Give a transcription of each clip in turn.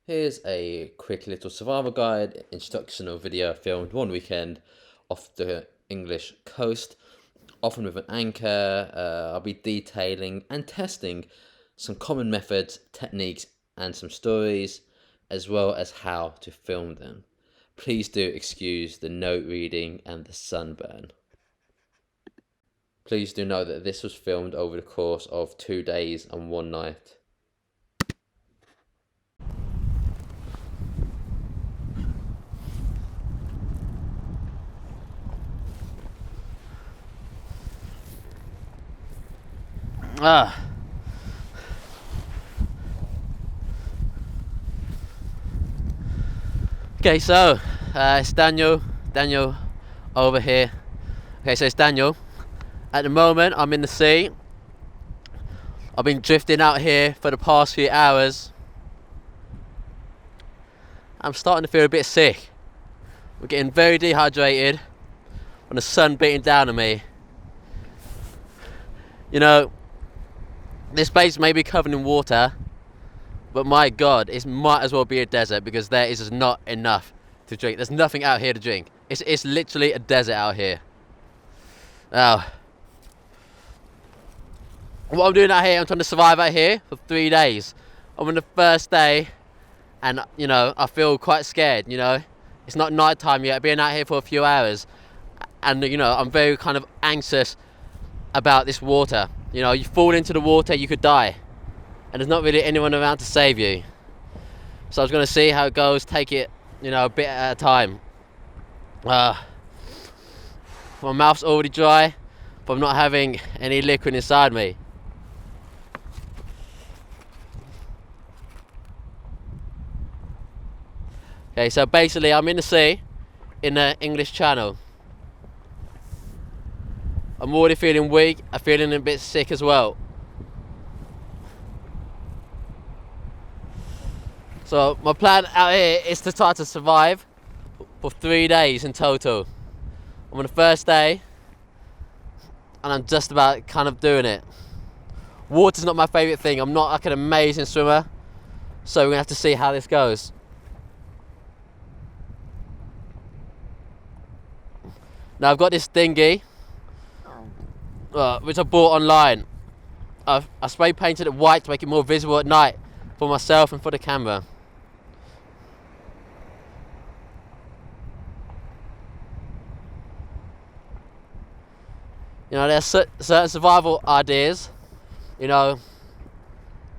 Here's a quick little survival guide instructional video filmed one weekend off the English coast, often with an anchor. I'll be detailing and testing some common methods, techniques, and some stories, as well as how to film them. Please do excuse the note reading and the sunburn. Please do know that this was filmed over the course of 2 days and 1 night. Okay, so it's Daniel over here. Okay, so it's Daniel. At the moment, I'm in the sea. I've been drifting out here for the past few hours. I'm starting to feel a bit sick. We're getting very dehydrated when the sun beating down on me. You know, this place may be covered in water, but my God, it might as well be a desert because there is just not enough to drink. There's nothing out here to drink. It's literally a desert out here. Now, what I'm doing out here, I'm trying to survive out here for 3 days. I'm on the first day, and I feel quite scared. It's not night time yet. I've been out here for a few hours, and I'm very kind of anxious about this water. You fall into the water, you could die, and there's not really anyone around to save you. So I was going to see how it goes, take it, a bit at a time. My mouth's already dry, but I'm not having any liquid inside me. Okay, so basically I'm in the sea, in the English Channel. I'm already feeling weak, I'm feeling a bit sick as well. So my plan out here is to try to survive for 3 days in total. I'm on the first day, and I'm just about kind of doing it. Water's not my favourite thing. I'm not like an amazing swimmer, so we're gonna have to see how this goes. Now I've got this dinghy, which I bought online. I spray painted it white to make it more visible at night for myself and for the camera. There's certain survival ideas, that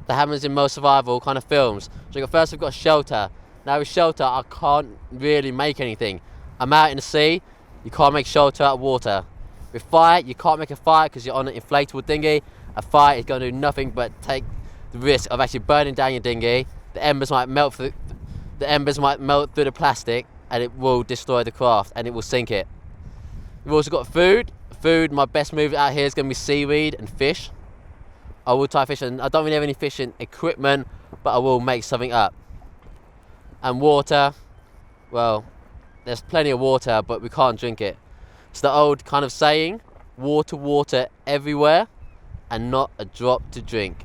happens in most survival kind of films. So first we've got shelter. Now with shelter, I can't really make anything. I'm out in the sea, you can't make shelter out of water. With fire, you can't make a fire because you're on an inflatable dinghy. A fire is going to do nothing but take the risk of actually burning down your dinghy. The embers might melt through the plastic, and it will destroy the craft, and it will sink it. We've also got food. My best move out here is going to be seaweed and fish. I will try fishing. I don't really have any fishing equipment, but I will make something up. And water, well, there's plenty of water, but we can't drink it. It's the old kind of saying, water everywhere, and not a drop to drink.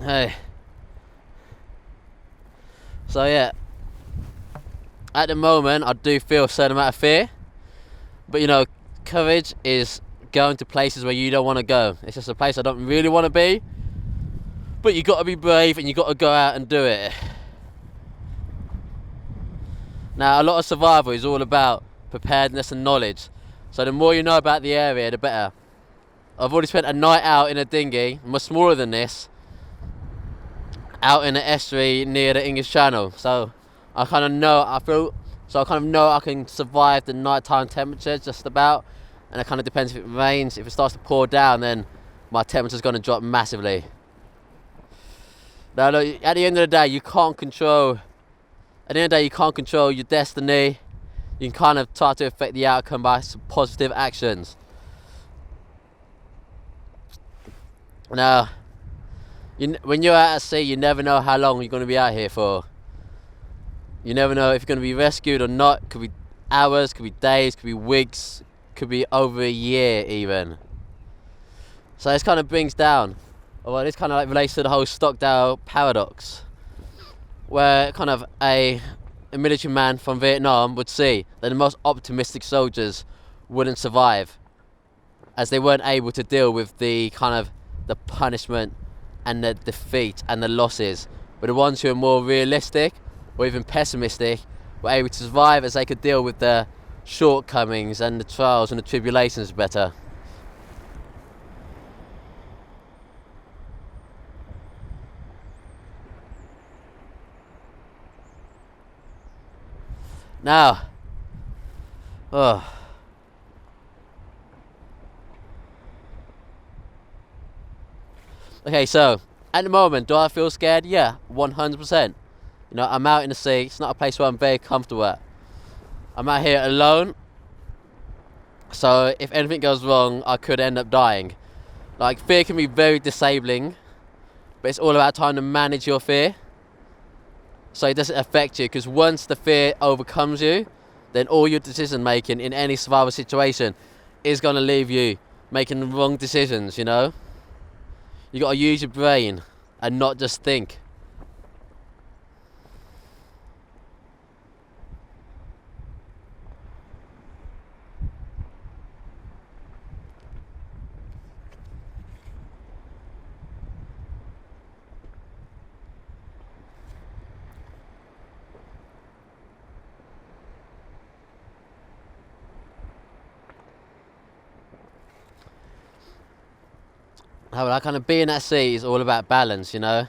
Hey. So yeah, at the moment I do feel a certain amount of fear, but courage is going to places where you don't want to go. It's just a place I don't really want to be, but you got to be brave and you got to go out and do it. Now a lot of survival is all about preparedness and knowledge, so the more you know about the area, the better. I've already spent a night out in a dinghy, much smaller than this, out in the estuary near the English Channel, so I kind of know I can survive the nighttime temperature just about, and it kind of depends if it rains. If it starts to pour down, then my temperature's going to drop massively. Now look, at the end of the day, you can't control At the end of the day, you can't control your destiny. You can kind of try to affect the outcome by some positive actions. Now, when you're out at sea, you never know how long you're going to be out here for. You never know if you're going to be rescued or not. Could be hours, could be days, could be weeks, could be over a year even. So this kind of brings down, well, this kind of like relates to the whole Stockdale paradox, where kind of a military man from Vietnam would see that the most optimistic soldiers wouldn't survive, as they weren't able to deal with the kind of the punishment and the defeat and the losses. But the ones who are more realistic or even pessimistic were able to survive, as they could deal with the shortcomings and the trials and the tribulations better. Now, okay, so at the moment, do I feel scared? Yeah, 100%. You know, I'm out in the sea. It's not a place where I'm very comfortable at. I'm out here alone, so if anything goes wrong, I could end up dying. Like, fear can be very disabling, but it's all about trying to manage your fear so it doesn't affect you, because once the fear overcomes you, then all your decision making in any survival situation is going to leave you making the wrong decisions, you know? You got to use your brain and not just think. Like, kind of being at sea is all about balance, you know?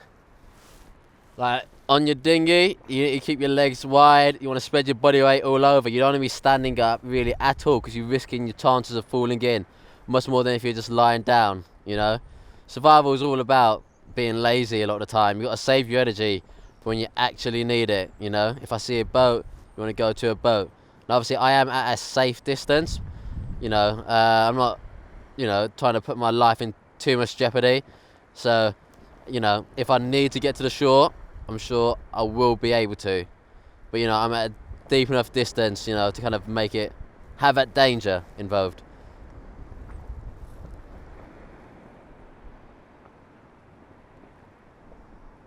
Like, on your dinghy, you keep your legs wide, you want to spread your body weight all over. You don't want to be standing up really at all, because you're risking your chances of falling in much more than if you're just lying down, you know? Survival is all about being lazy a lot of the time. You've got to save your energy for when you actually need it, you know? If I see a boat, you want to go to a boat. And obviously, I am at a safe distance, you know? I'm not, you know, trying to put my life in too much jeopardy. So, you know, if I need to get to the shore, I'm sure I will be able to. But, you know, I'm at a deep enough distance, you know, to kind of make it have that danger involved.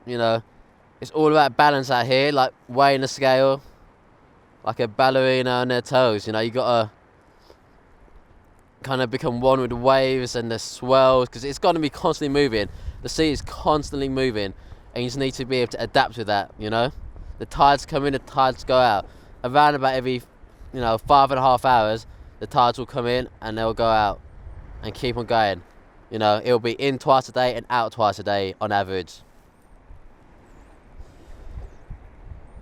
You know, it's all about balance out here, like weighing the scale, like a ballerina on their toes. You know, you gotta kind of become one with the waves and the swells, because it's going to be constantly moving. The sea is constantly moving, and you just need to be able to adapt with that, you know? The tides come in, the tides go out. Around about every, you know, 5.5 hours, the tides will come in and they'll go out and keep on going. You know, it'll be in twice a day and out twice a day on average.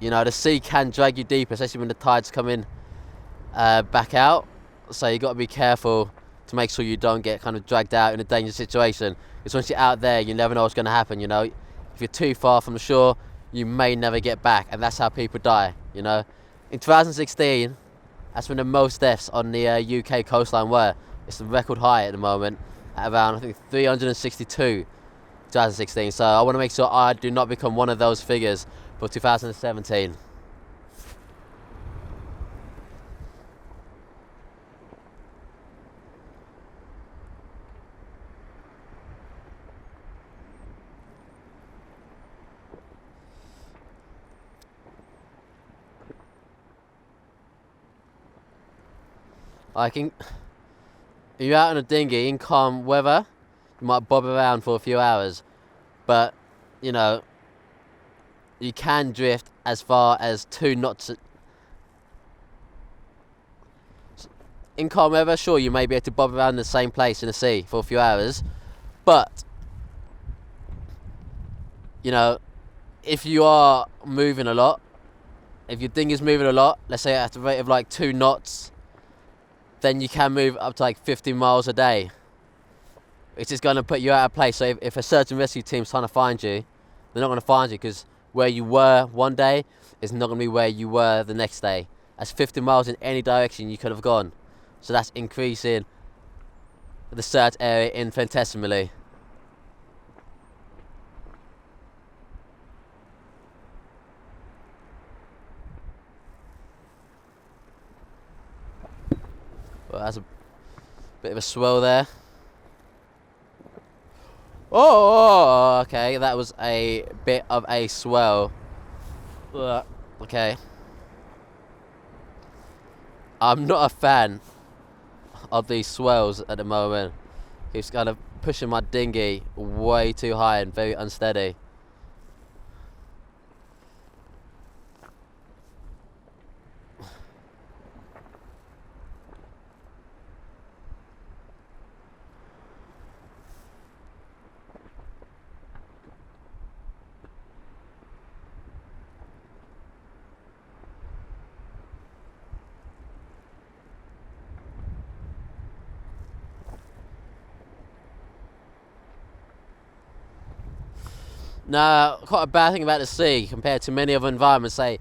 You know, the sea can drag you deeper, especially when the tides come in back out. So you got to be careful to make sure you don't get kind of dragged out in a dangerous situation. Because once you're out there, you never know what's going to happen, you know. If you're too far from the shore, you may never get back, and that's how people die, you know. In 2016, that's when the most deaths on the UK coastline were. It's the record high at the moment, at around, I think, 362 2016. So I want to make sure I do not become one of those figures for 2017. If you're out on a dinghy in calm weather, you might bob around for a few hours, but, you know, you can drift as far as 2 knots. In calm weather, sure, you may be able to bob around the same place in the sea for a few hours, but, you know, if you are moving a lot, if your dinghy's moving a lot, let's say at the rate of like 2 knots, then you can move up to like 50 miles a day. It's just going to put you out of place. So if a search and rescue team's trying to find you, they're not going to find you, because where you were one day is not going to be where you were the next day. That's 50 miles in any direction you could have gone. So that's increasing the search area infinitesimally. Well, that's a bit of a swell there. Oh, okay, that was a bit of a swell. Okay. I'm not a fan of these swells at the moment. He's kind of pushing my dinghy way too high and very unsteady. Now, quite a bad thing about the sea compared to many other environments, say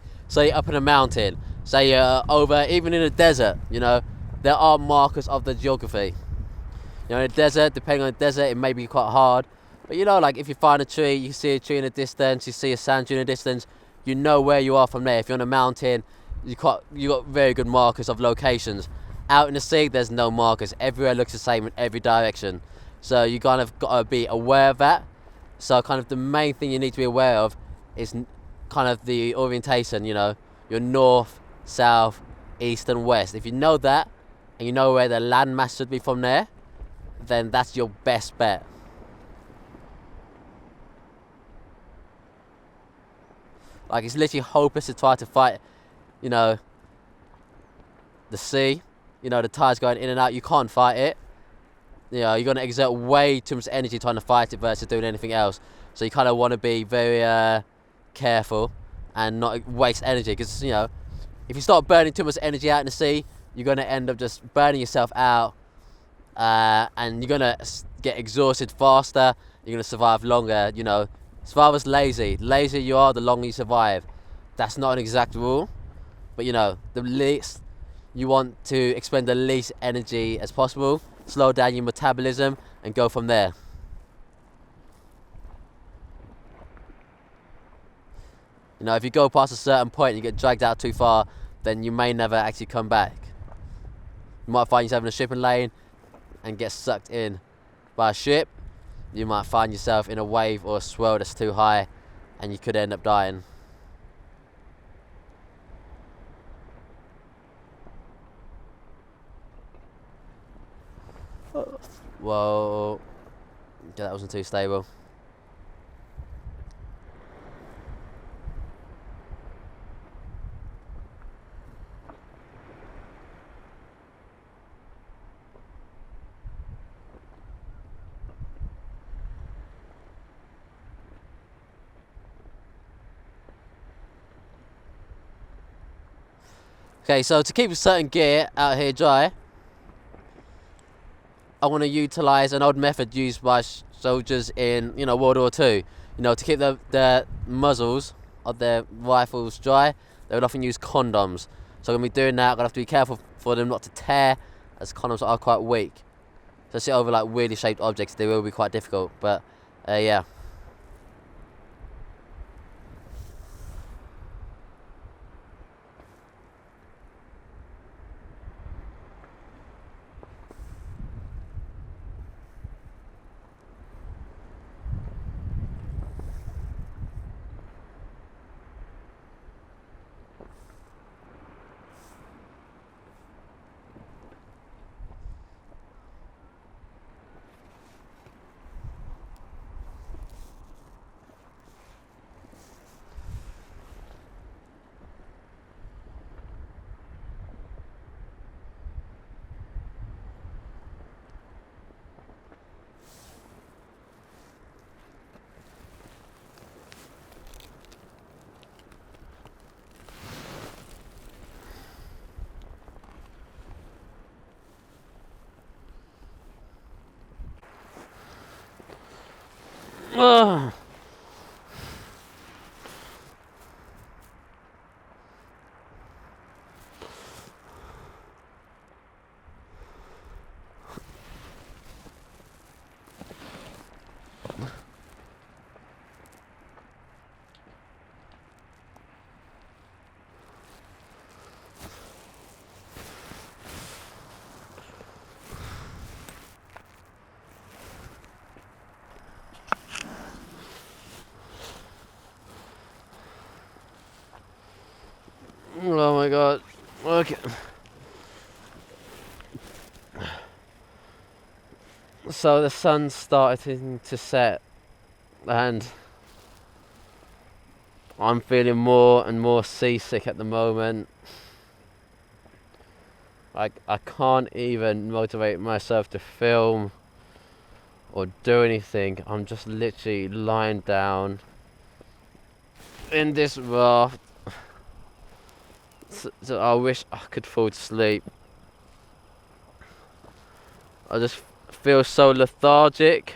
up in a mountain, say over, even in a desert, you know, there are markers of the geography. You know, in a desert, depending on the desert, it may be quite hard. But you know, like if you find a tree, you see a tree in the distance, you see a sand dune in the distance, you know where you are from there. If you're on a mountain, you got very good markers of locations. Out in the sea, there's no markers. Everywhere looks the same in every direction. So you kind of got to be aware of that. So kind of the main thing you need to be aware of is kind of the orientation, you know, your north, south, east and west. If you know that, and you know where the landmass should be from there, then that's your best bet. Like, it's literally hopeless to try to fight, you know, the sea. You know, the tide's going in and out, you can't fight it. You know, you're going to exert way too much energy trying to fight it versus doing anything else. So you kind of want to be very careful and not waste energy. Because, you know, if you start burning too much energy out in the sea, you're going to end up just burning yourself out. And you're going to get exhausted faster. You're going to survive longer. You know, survivor's lazy. Lazier you are, the longer you survive. That's not an exact rule. But, you know, the least you want to expend the least energy as possible. Slow down your metabolism and go from there. You know, if you go past a certain point and you get dragged out too far, then you may never actually come back. You might find yourself in a shipping lane and get sucked in by a ship. You might find yourself in a wave or a swell that's too high and you could end up dying. Whoa, yeah, that wasn't too stable. Okay, so to keep a certain gear out here dry, I want to utilise an old method used by soldiers in, you know, World War II. You know, to keep the muzzles of their rifles dry, they would often use condoms. So I'm going to be doing that. I'm going to have to be careful for them not to tear, as condoms are quite weak. So sit over like weirdly shaped objects, they will be quite difficult. But yeah. Oh my god. Okay. So the sun's starting to set and I'm feeling more and more seasick at the moment. Like, I can't even motivate myself to film or do anything. I'm just literally lying down in this raft. So I wish I could fall asleep. I just feel so lethargic.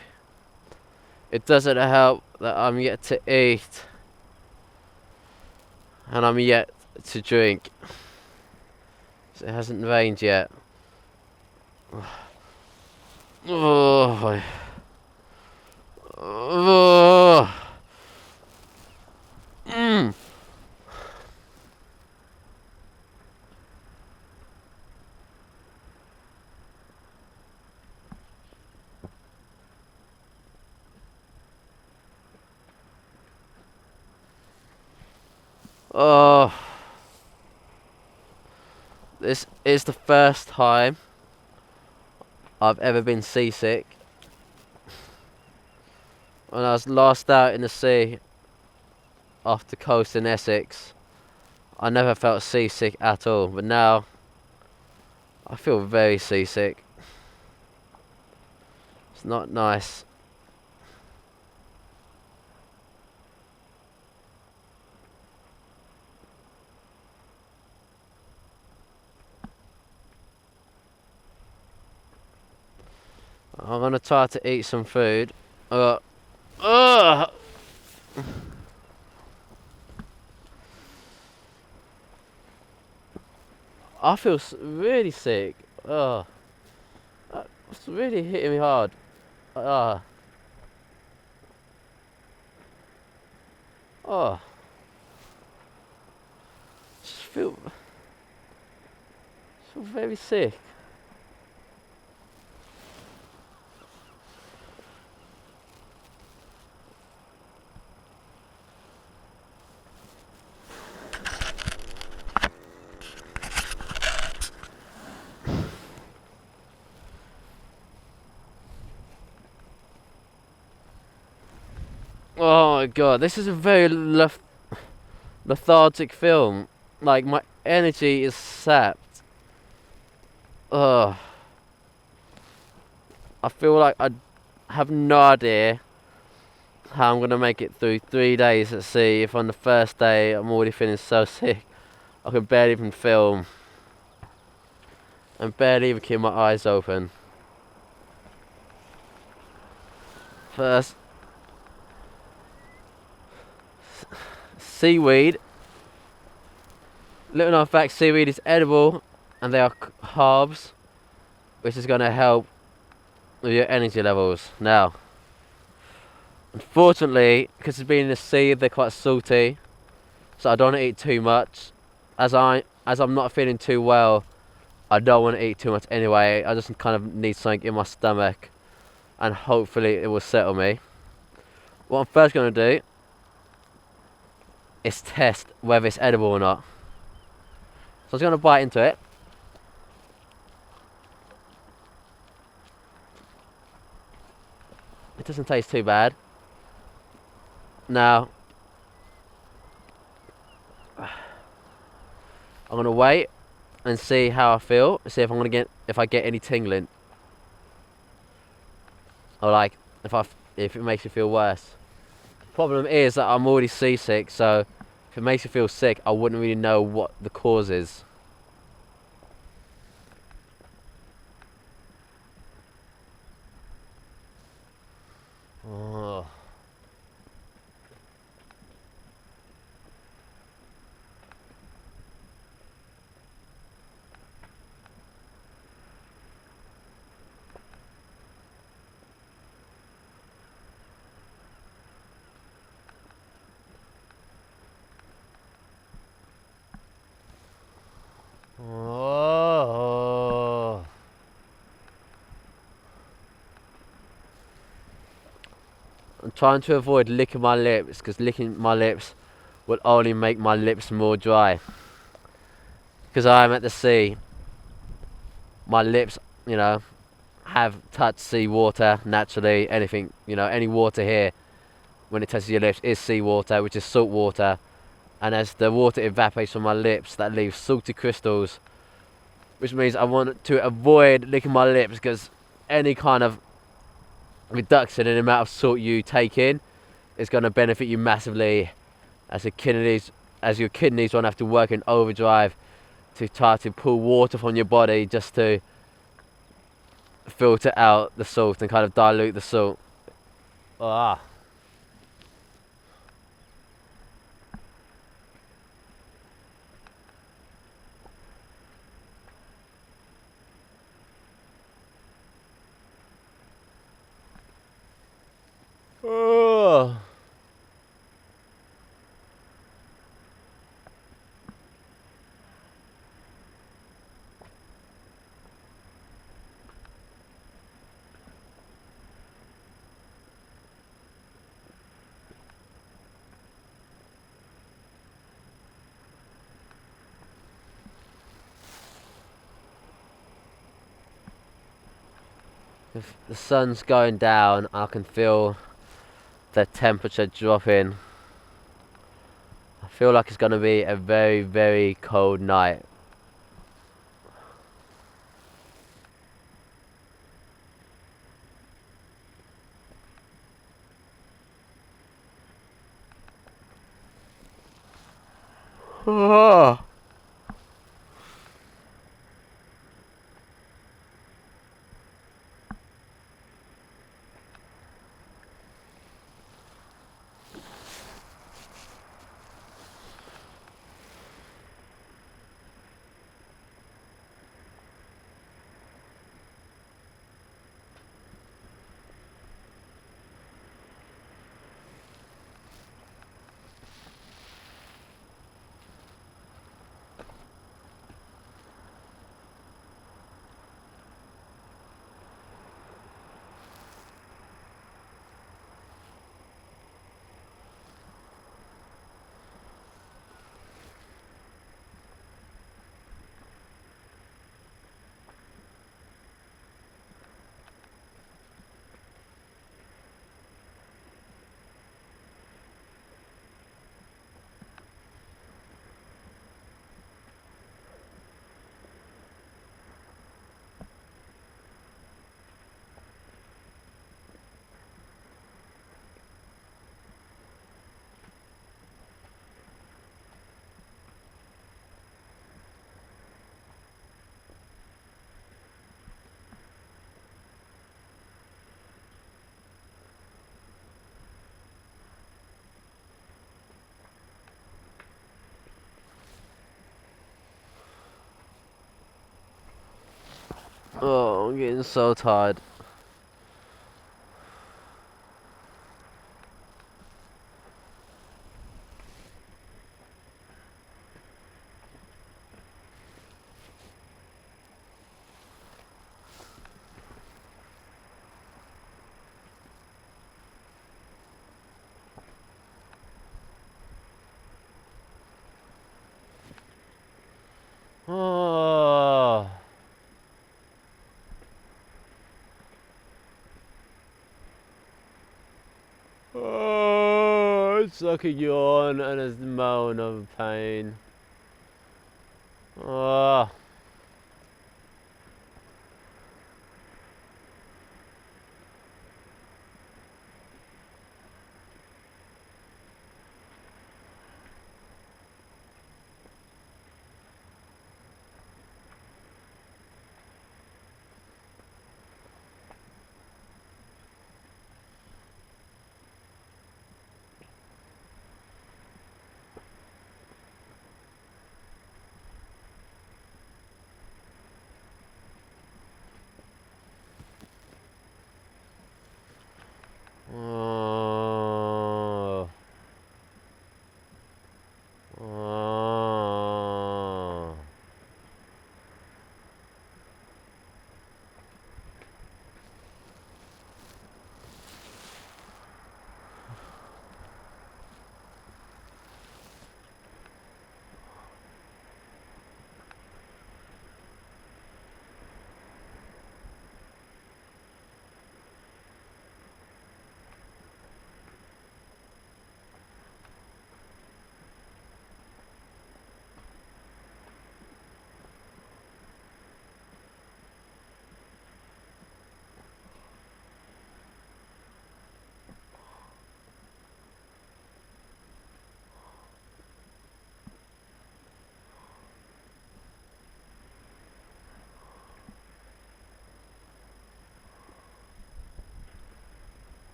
It doesn't help that I'm yet to eat and I'm yet to drink. So it hasn't rained yet. Oh. Oh. Mm. Oh. This is the first time I've ever been seasick. When I was last out in the sea off the coast in Essex, I never felt seasick at all, but now I feel very seasick. It's not nice. I'm gonna try to eat some food. I feel really sick. It's really hitting me hard. Oh. Just feel very sick. Oh my god, this is a very lethargic film. Like, my energy is sapped. I feel like I have no idea how I'm gonna make it through 3 days at sea if on the first day I'm already feeling so sick I can barely even film and barely even keep my eyes open. First, seaweed. Little known fact, seaweed is edible and they are carbs, which is going to help with your energy levels. Now, unfortunately, because it's been in the sea, they're quite salty, so I don't want to eat too much. As I'm not feeling too well, I don't want to eat too much anyway. I just kind of need something in my stomach, and hopefully it will settle me. What I'm first going to do is test whether it's edible or not. So I was going to bite into it. It doesn't taste too bad. Now, I'm going to wait and see how I feel. See if if I get any tingling, or like if it makes you feel worse. The problem is that I'm already seasick, so if it makes you feel sick, I wouldn't really know what the cause is. Oh. Oh. I'm trying to avoid licking my lips because licking my lips will only make my lips more dry. because I'm at the sea, my lips, you know, have touched sea water naturally. Anything, you know, any water here, when it touches your lips, is sea water, which is salt water. And as the water evaporates from my lips, that leaves salty crystals, which means I want to avoid licking my lips, because any kind of reduction in the amount of salt you take in is going to benefit you massively, as your kidneys won't have to work in overdrive to try to pull water from your body just to filter out the salt and kind of dilute the salt. Ah. Oh. If the sun's going down, I can feel the temperature dropping. I feel like it's going to be a very, very cold night. Oh. Oh, I'm getting so tired. Oh. Oh, it's like a yawn and a moan of pain. Oh.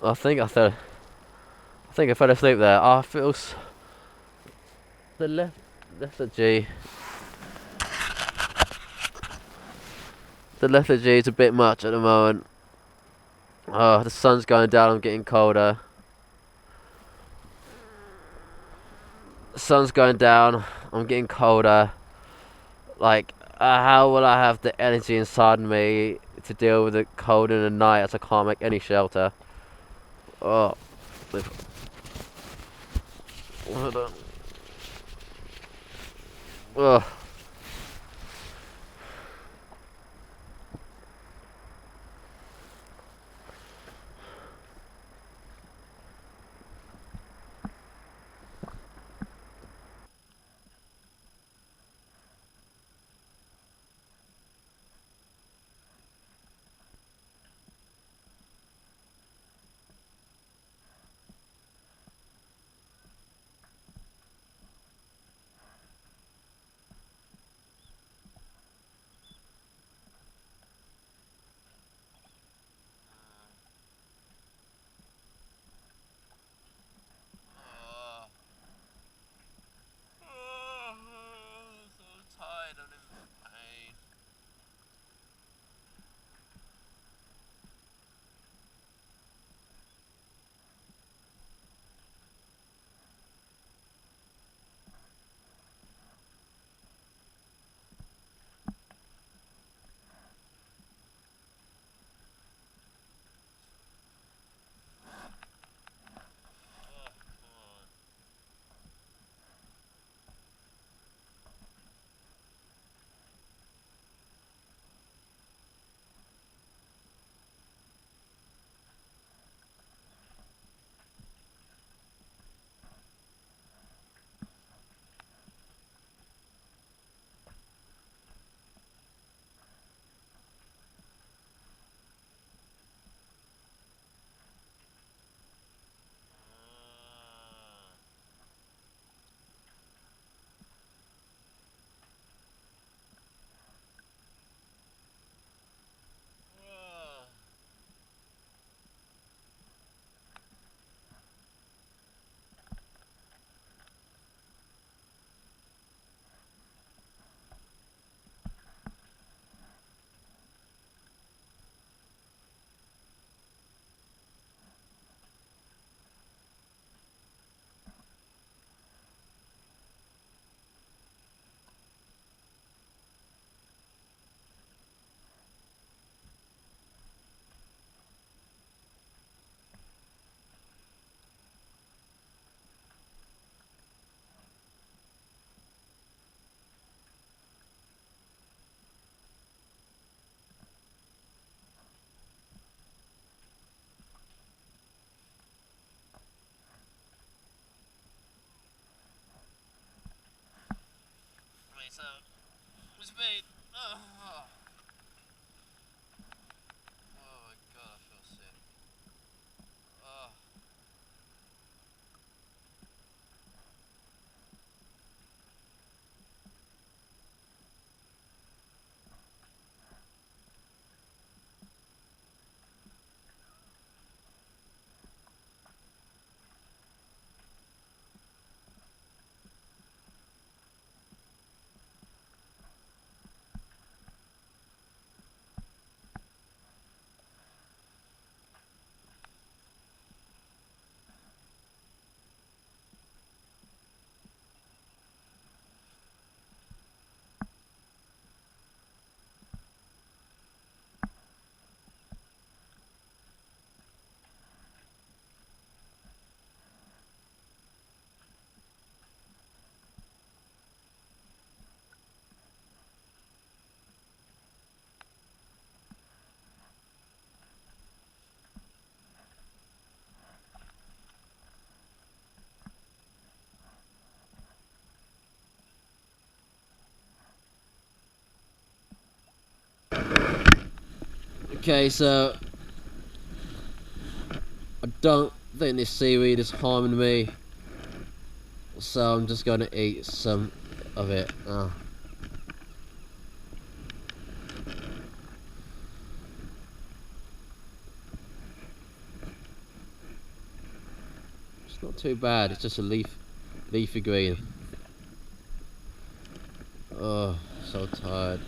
I think I fell asleep there. I feel the left at G. The left at G is a bit much at the moment. Oh, the sun's going down. I'm getting colder. The sun's going down. I'm getting colder. Like, how will I have the energy inside me to deal with the cold in the night as I can't make any shelter? Oh. Ugh. So, it's been. Oh my god, I feel sick. Oh. Okay, so I don't think this seaweed is harming me, so I'm just gonna eat some of it. too bad. It's just a leafy green. Oh, so tired.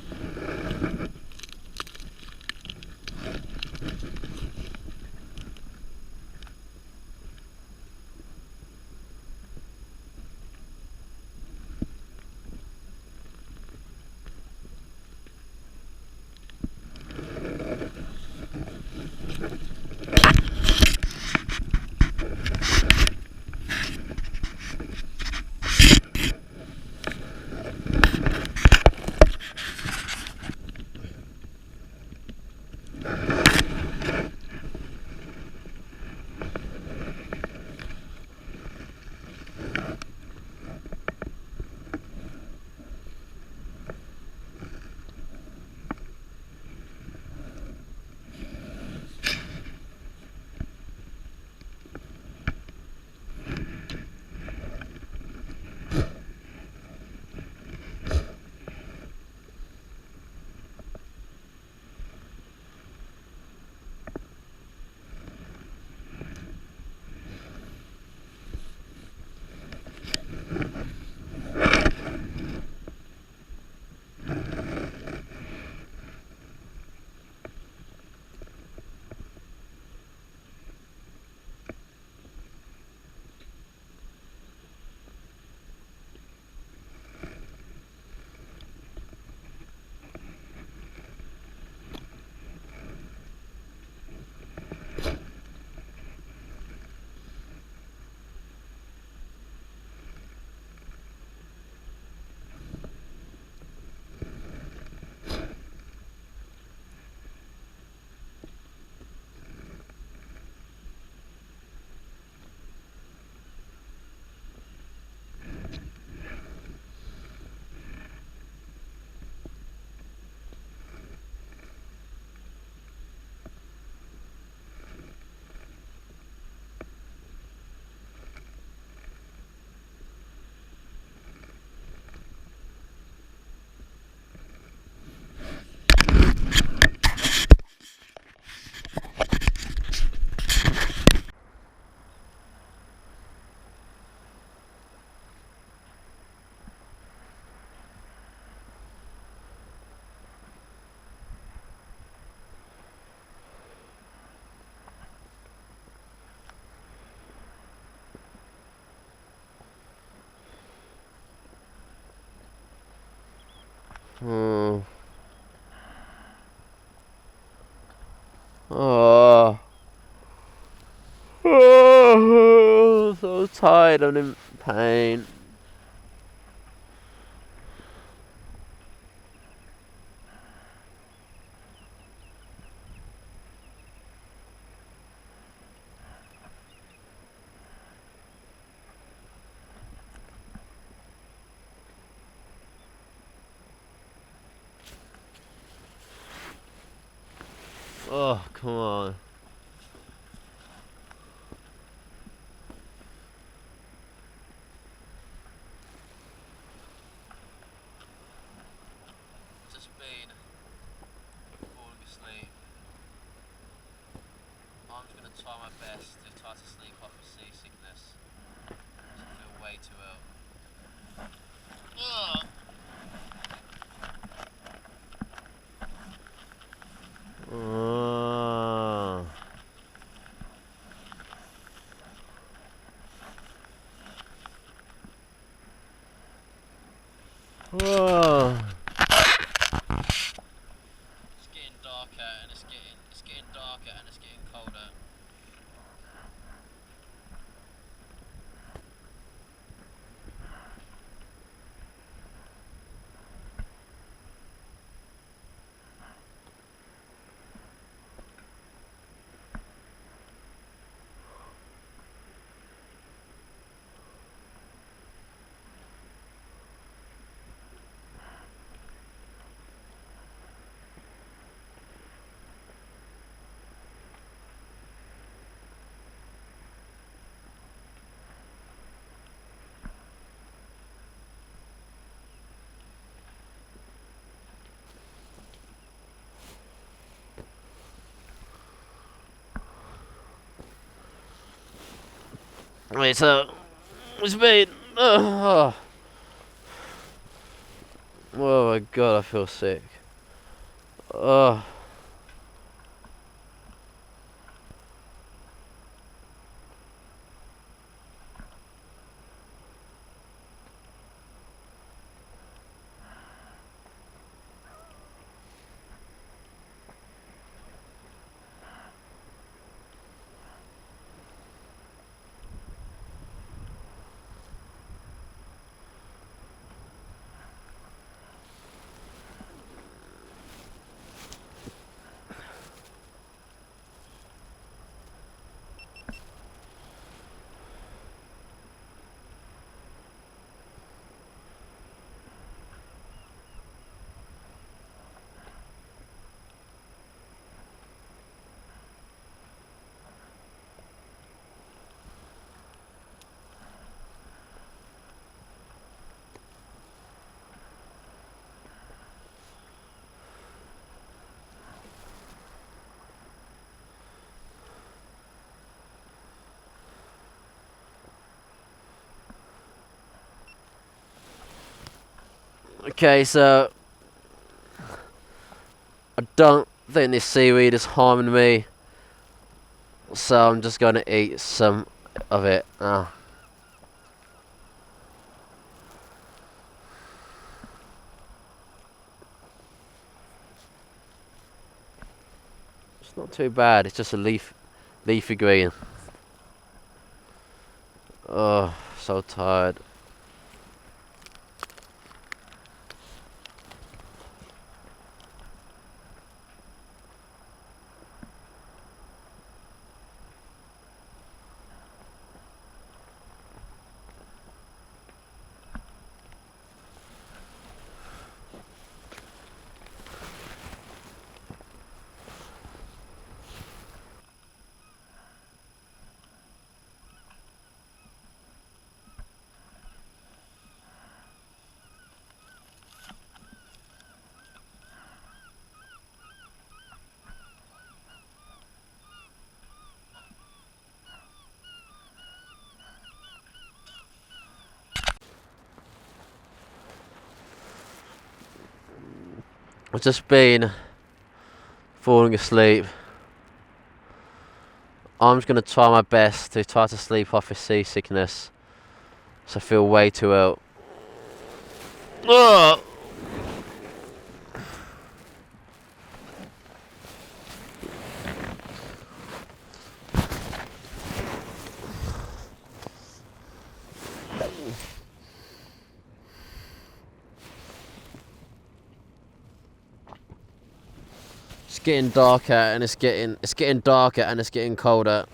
Oh. Oh. Oh, so tired. I'm in pain. Oh, come on. Just been falling asleep. I'm just going to try my best to try to sleep off of seasickness. I feel way too ill. Ugh. Oh. It's getting darker and it's getting darker and it's getting colder. Wait, so it's been. Oh my god, I feel sick. Oh. Okay, so I don't think this seaweed is harming me, so I'm just gonna eat some of it. It's not too bad. It's just a leafy green. Oh, so tired. I've just been falling asleep. I'm just gonna try my best to try to sleep off this seasickness. So I feel way too ill. Ugh. It's getting darker and it's getting darker and it's getting colder.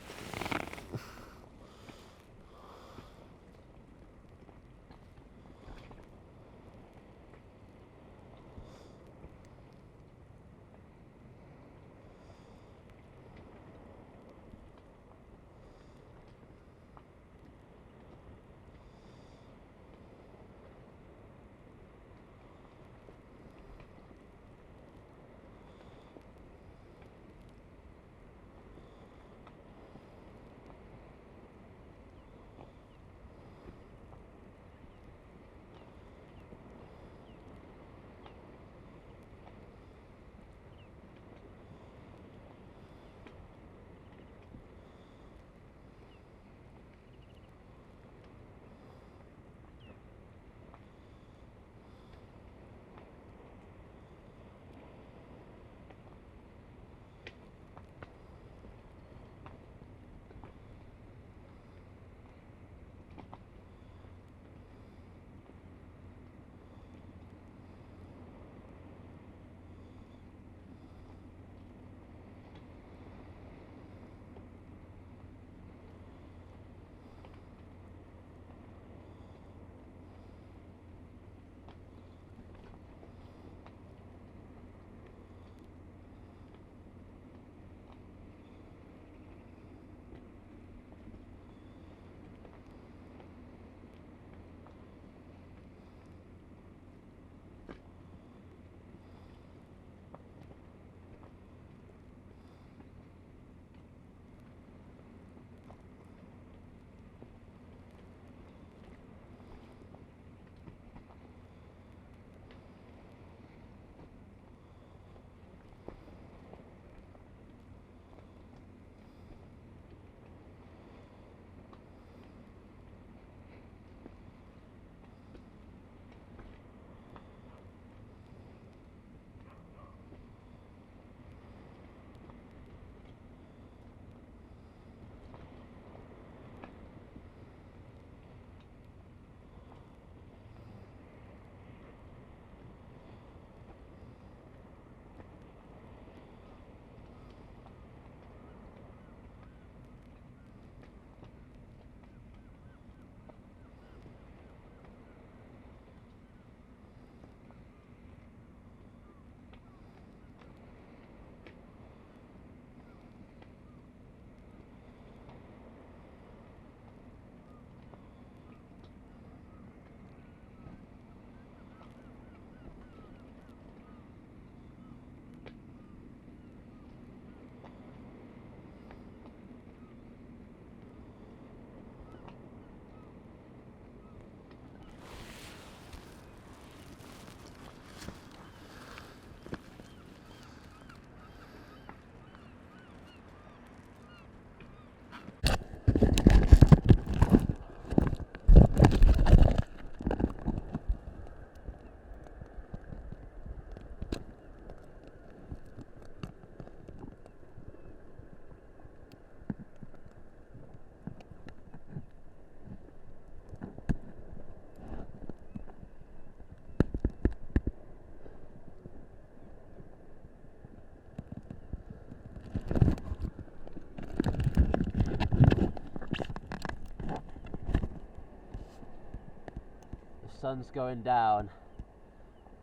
sun's going down.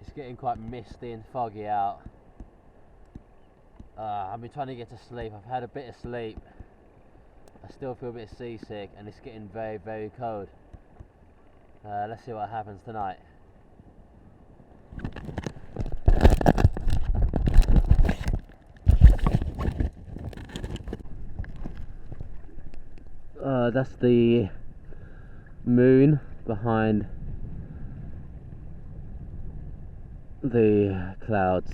It's getting quite misty and foggy out. I've been trying to get to sleep. I've had a bit of sleep. I still feel a bit seasick and it's getting very, very cold. Let's see what happens tonight. That's the moon behind the clouds.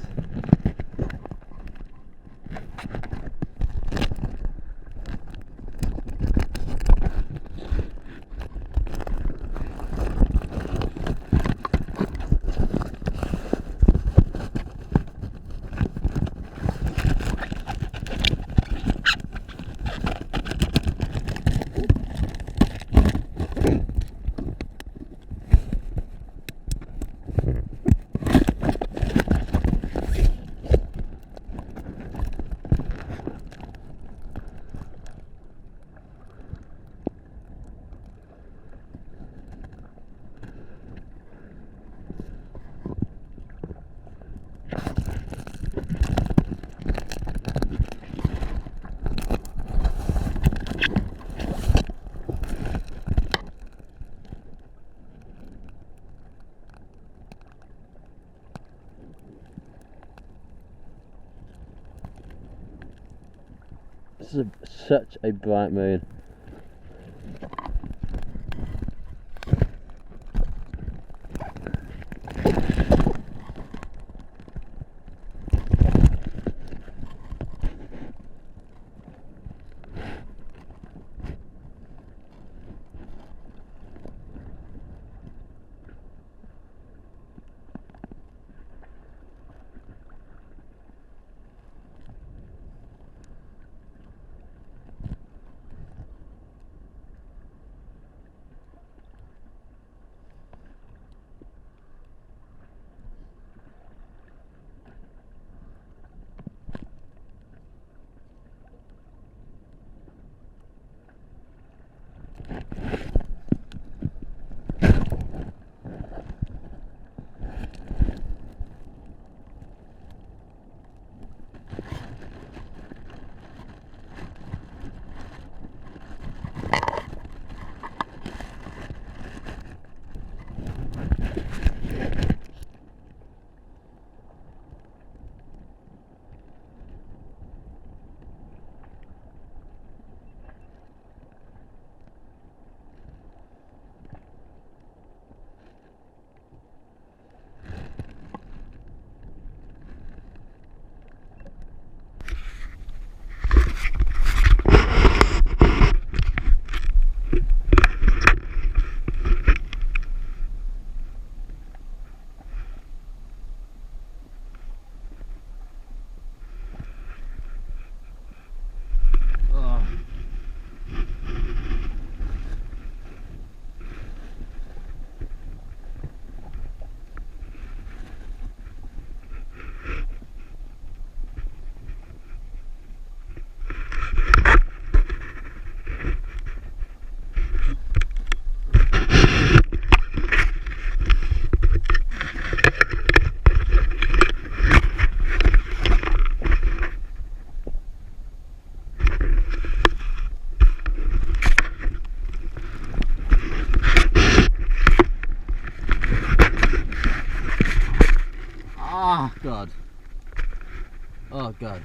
This is such a bright moon. Oh God. Oh God.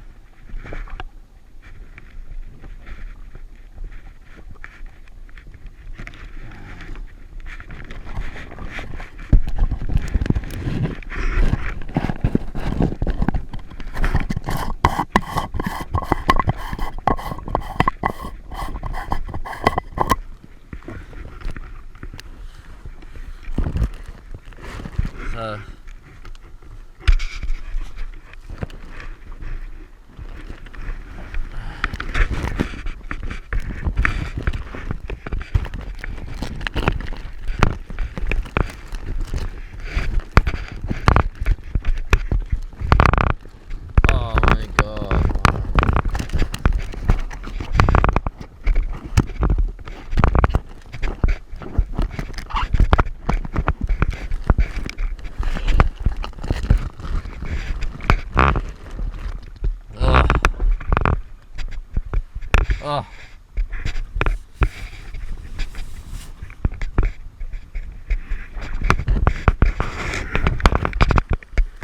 Oh.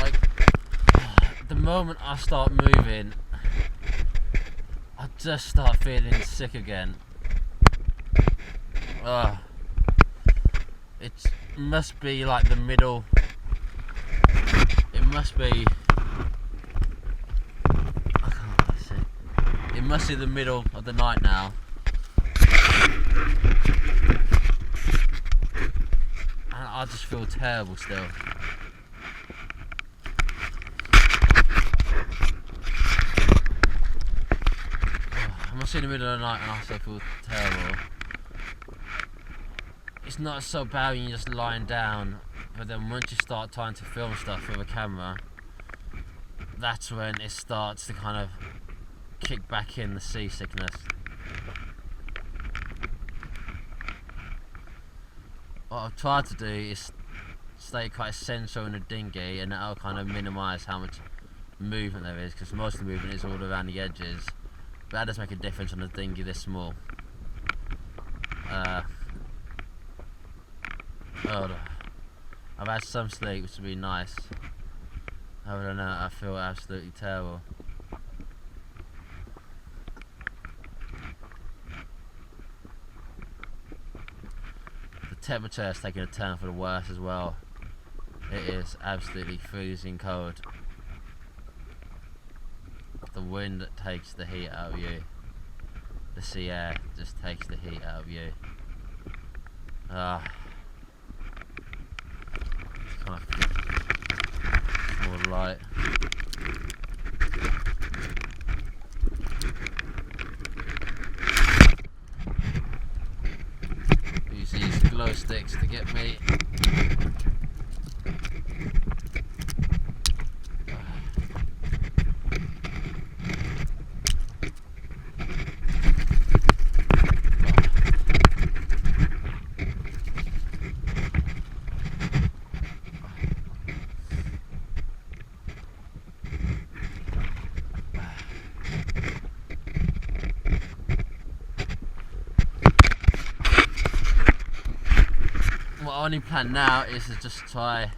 Like, the moment I start moving, I just start feeling sick again. It must be like the middle. It must be. I can't see. It must be the middle of the night now. And I just feel terrible still. I must be in the middle of the night and I still feel terrible. It's not so bad when you're just lying down, but then once you start trying to film stuff with a camera, that's when it starts to kind of kick back in, the seasickness. What I've tried to do is stay quite central in the dinghy, and that'll kind of minimise how much movement there is, because most of the movement is all around the edges. But that does make a difference on a dinghy this small. I've had some sleep, which would be nice. Other than that, I feel absolutely terrible. The temperature is taking a turn for the worse as well. It is absolutely freezing cold. The wind takes the heat out of you. The sea air just takes the heat out of you. Kind of more light. Use these glow sticks to get me. My only plan now is to just try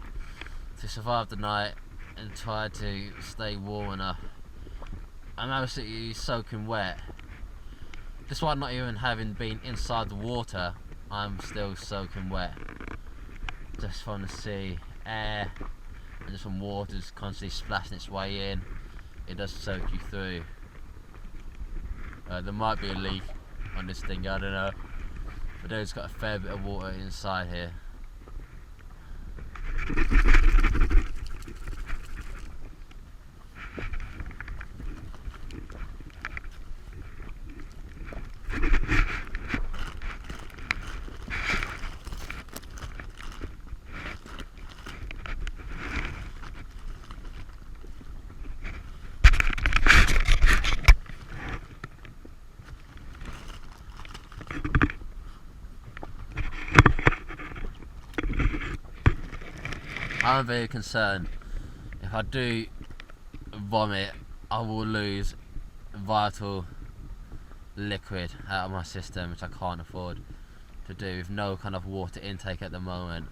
to survive the night and try to stay warm enough. I'm absolutely soaking wet. Despite not even having been inside the water, I'm still soaking wet. Just from the sea, air, and just from water just constantly splashing its way in, it does soak you through. There might be a leak on this thing, I don't know. But there's got a fair bit of water inside here. I'm very concerned. If I do vomit, I will lose vital liquid out of my system, which I can't afford to do with no kind of water intake at the moment.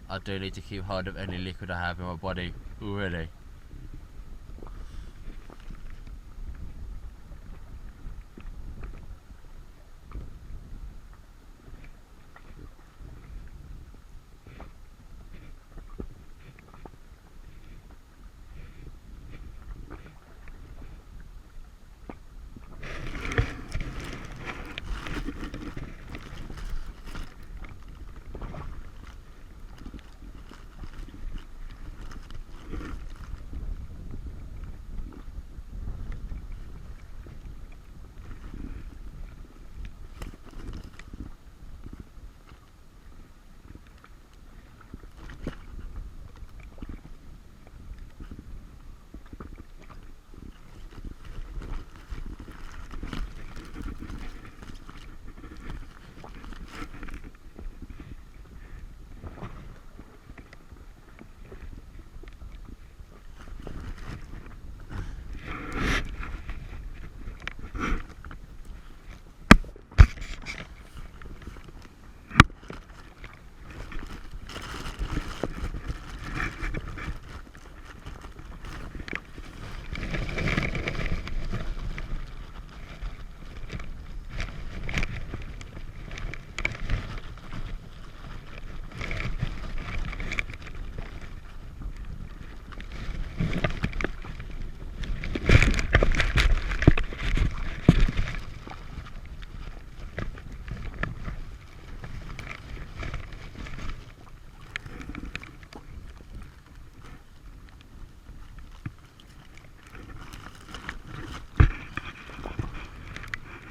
I do need to keep hold of any liquid I have in my body already.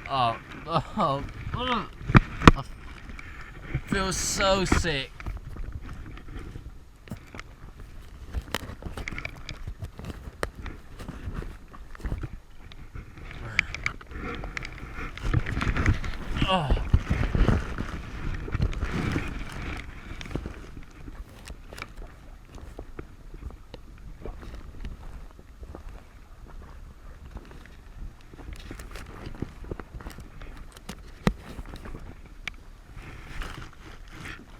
Oh, I feel so sick. Oh.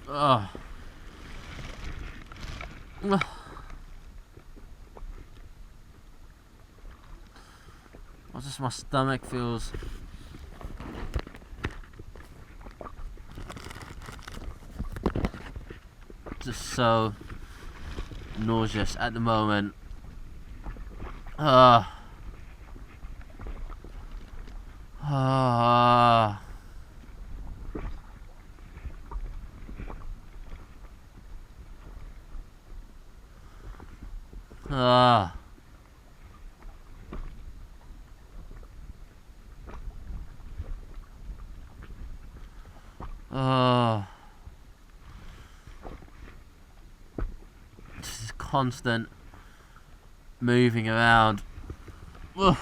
Oh. Just my stomach feels just so nauseous at the moment. Ah. Ah. Ah. Oh, just constant moving around. Ugh.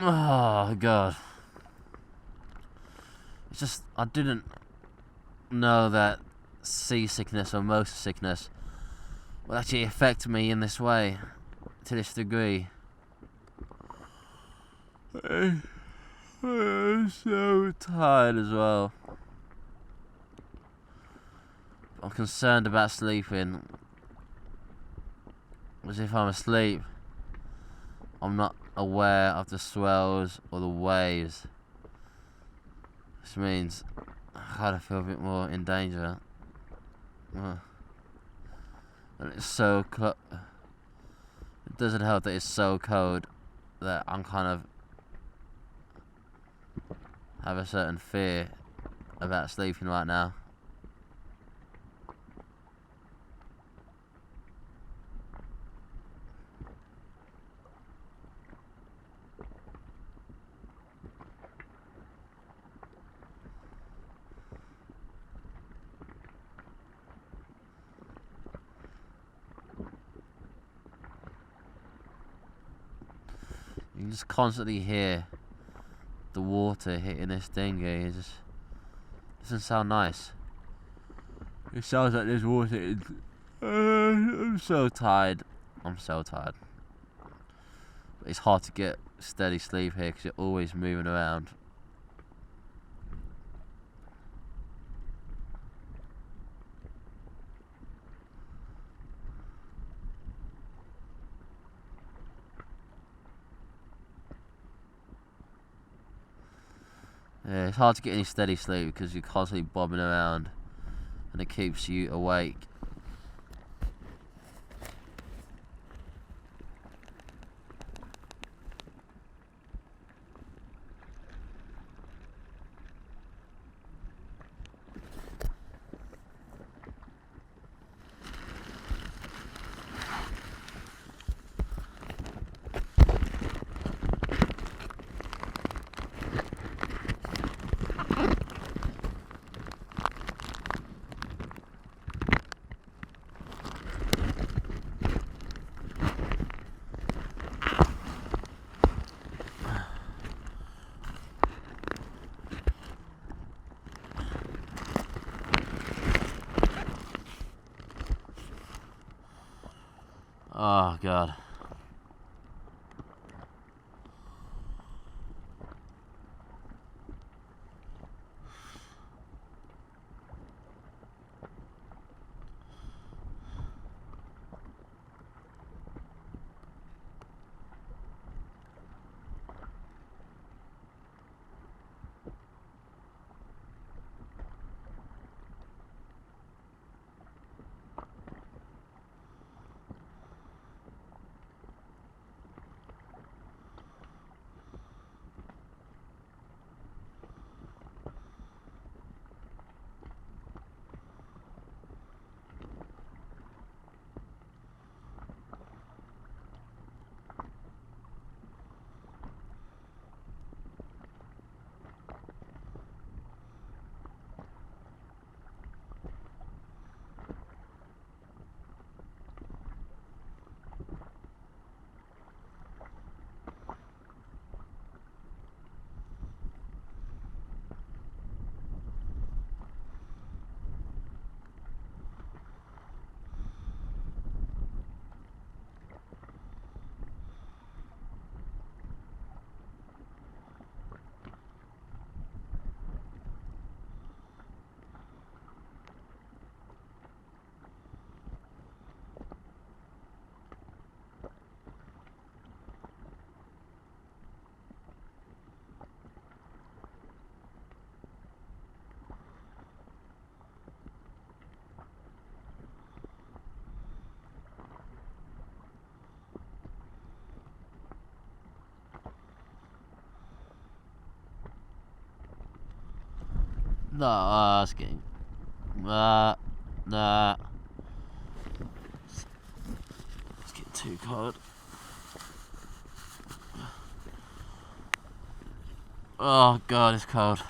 Oh God. It's just, I didn't know that seasickness or motion sickness would actually affect me in this way, to this degree. I'm so tired as well. I'm concerned about sleeping. As if I'm asleep, I'm not aware of the swells or the waves. Which means I kind of feel a bit more in danger. And it's so it doesn't help that it's so cold that I'm kind of have a certain fear about sleeping right now. You can just constantly hear the water hitting this dinghy. It just doesn't sound nice. It sounds like there's water in. I'm so tired. I'm so tired. But it's hard to get steady sleep here because you're always moving around. Yeah, it's hard to get any steady sleep because you're constantly bobbing around and it keeps you awake. Oh god. No, it's getting... Nah. It's getting too cold. Oh god, it's cold.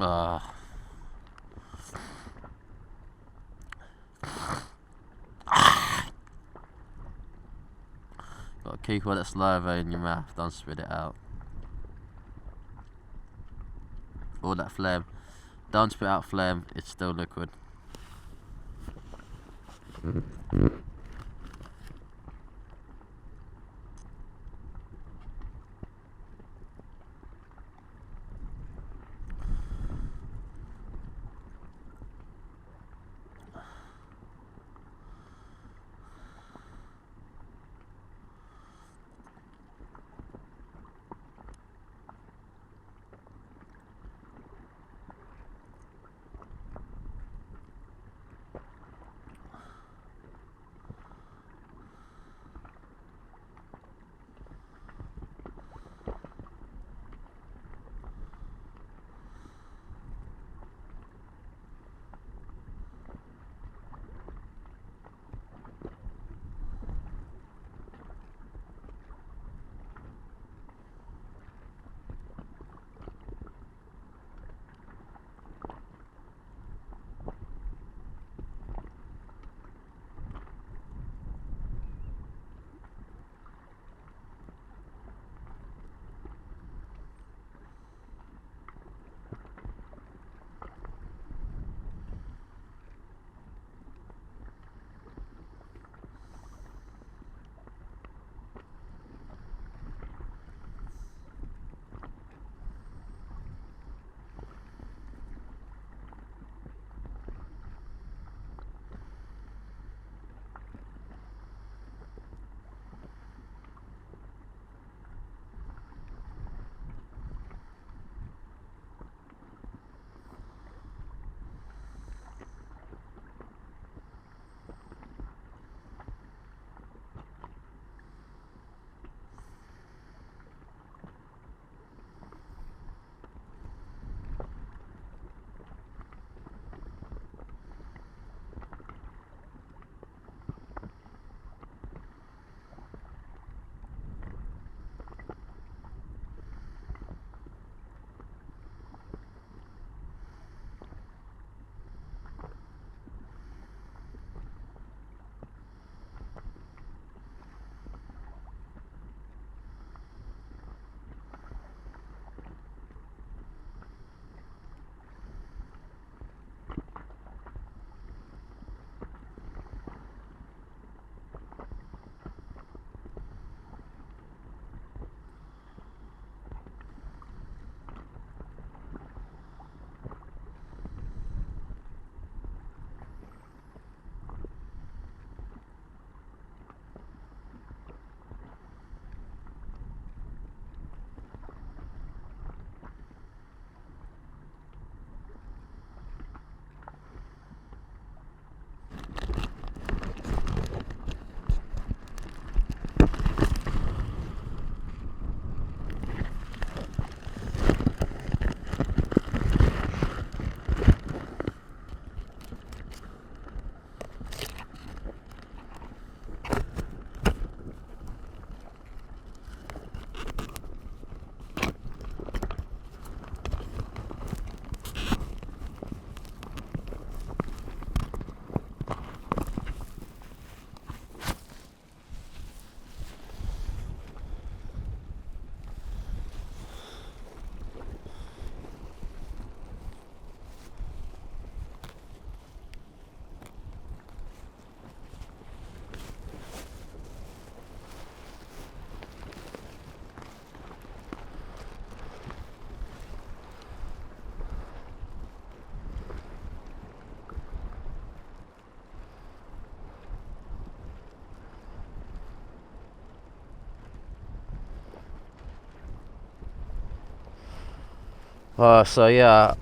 Ah. Gotta keep all that saliva in your mouth, don't spit it out. All that phlegm. Don't spit out phlegm, it's still liquid. So yeah.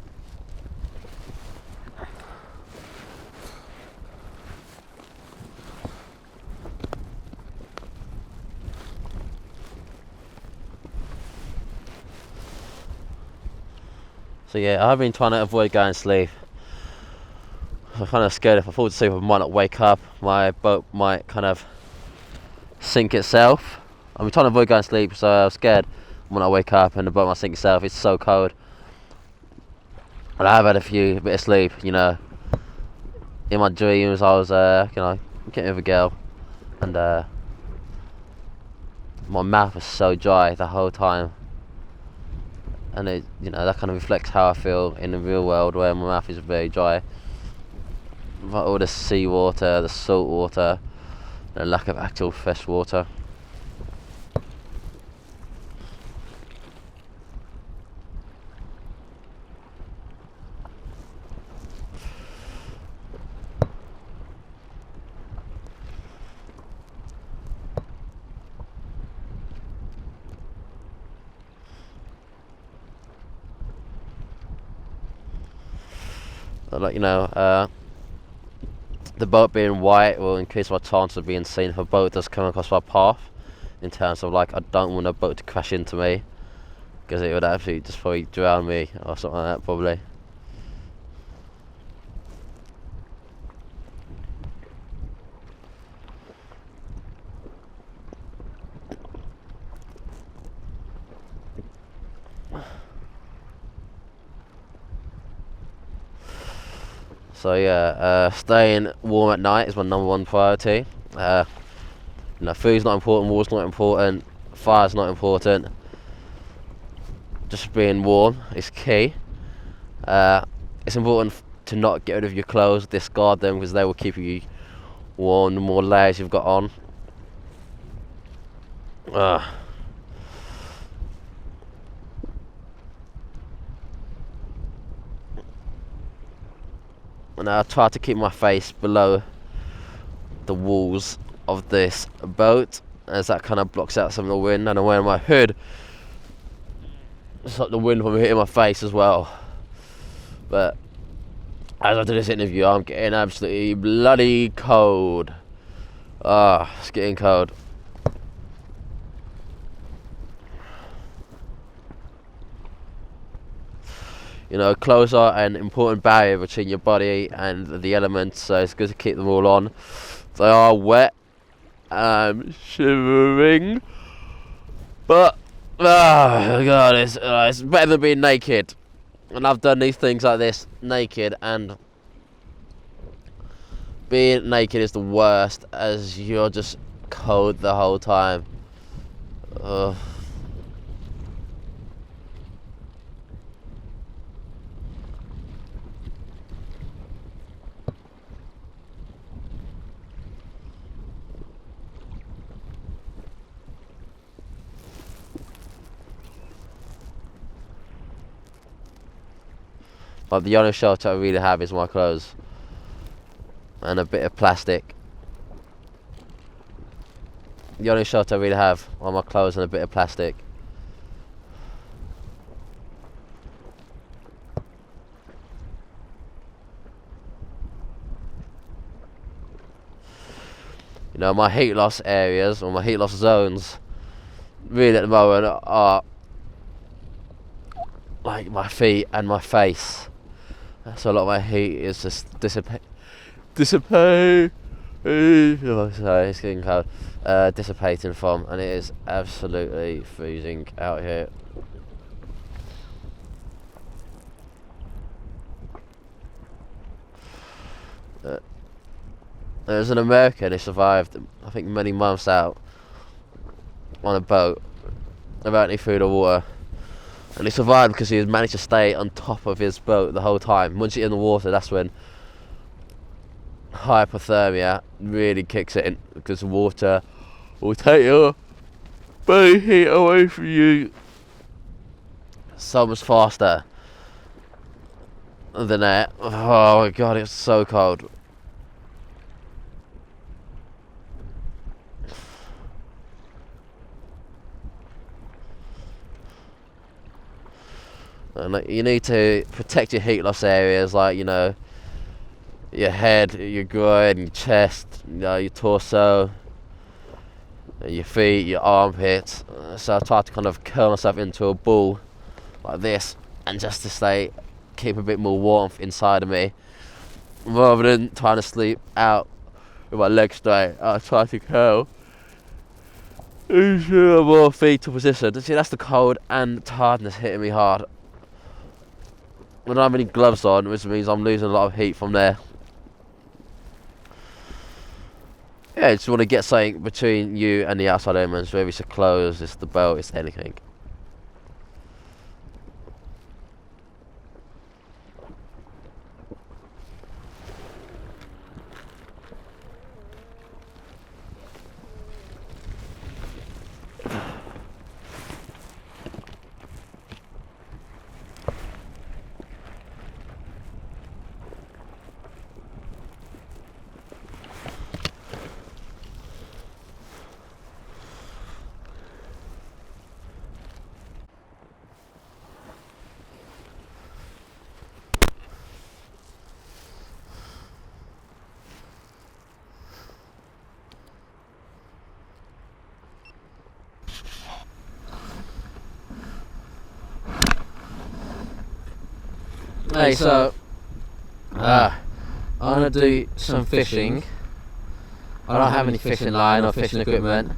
So yeah, I've been trying to avoid going to sleep. I'm kind of scared if I fall asleep I might not wake up. My boat might kind of sink itself. I'm trying to avoid going to sleep, so I'm scared when I wake up and the boat might sink itself. It's so cold. And I have had a bit of sleep, you know. In my dreams, I was, getting with a girl, and my mouth was so dry the whole time. And it, that kind of reflects how I feel in the real world, where my mouth is very dry. Like all the seawater, the salt water, the lack of actual fresh water. The boat being white will increase my chance of being seen if a boat does come across my path. In terms of, like, I don't want a boat to crash into me, because it would absolutely just probably drown me or something like that, probably. So yeah, staying warm at night is my #1 priority. Food's not important, water's not important, fire's not important. Just being warm is key. It's important to not get rid of your clothes, discard them, because they will keep you warm. The more layers you've got on. And I try to keep my face below the walls of this boat, as that kind of blocks out some of the wind, and I'm wearing my hood to stop the wind from hitting my face as well. But as I do this interview, I'm getting absolutely bloody cold. It's getting cold. Clothes are an important barrier between your body and the elements, so it's good to keep them all on. They are wet, I'm shivering, but God, it's better than being naked. And I've done these things like this naked, and being naked is the worst, as you're just cold the whole time. But the only shelter I really have is my clothes and a bit of plastic. The only shelter I really have are my clothes and a bit of plastic. My heat loss areas, or my heat loss zones, really at the moment are like my feet and my face. So a lot of my heat is just dissipate. Sorry, it's getting cold. Dissipating from, and it is absolutely freezing out here. There's an American who survived, I think, many months out on a boat without any food or water. And he survived because he managed to stay on top of his boat the whole time. Once you're in the water, that's when hypothermia really kicks in, because water will take your body heat away from you so much faster than air. Oh my God, it's so cold. And you need to protect your heat loss areas, like, your head, your groin, your chest, your torso, your feet, your armpits. So I try to kind of curl myself into a ball like this, and just to keep a bit more warmth inside of me, rather than trying to sleep out with my legs straight. I try to curl into a more fetal position. See, that's the cold and tiredness hitting me hard. I don't have any gloves on, which means I'm losing a lot of heat from there. Yeah, I just want to get something between you and the outside elements, whether it's the clothes, it's the belt, it's anything. Hey, so I'm gonna do some fishing. I don't have any fishing line or fishing equipment,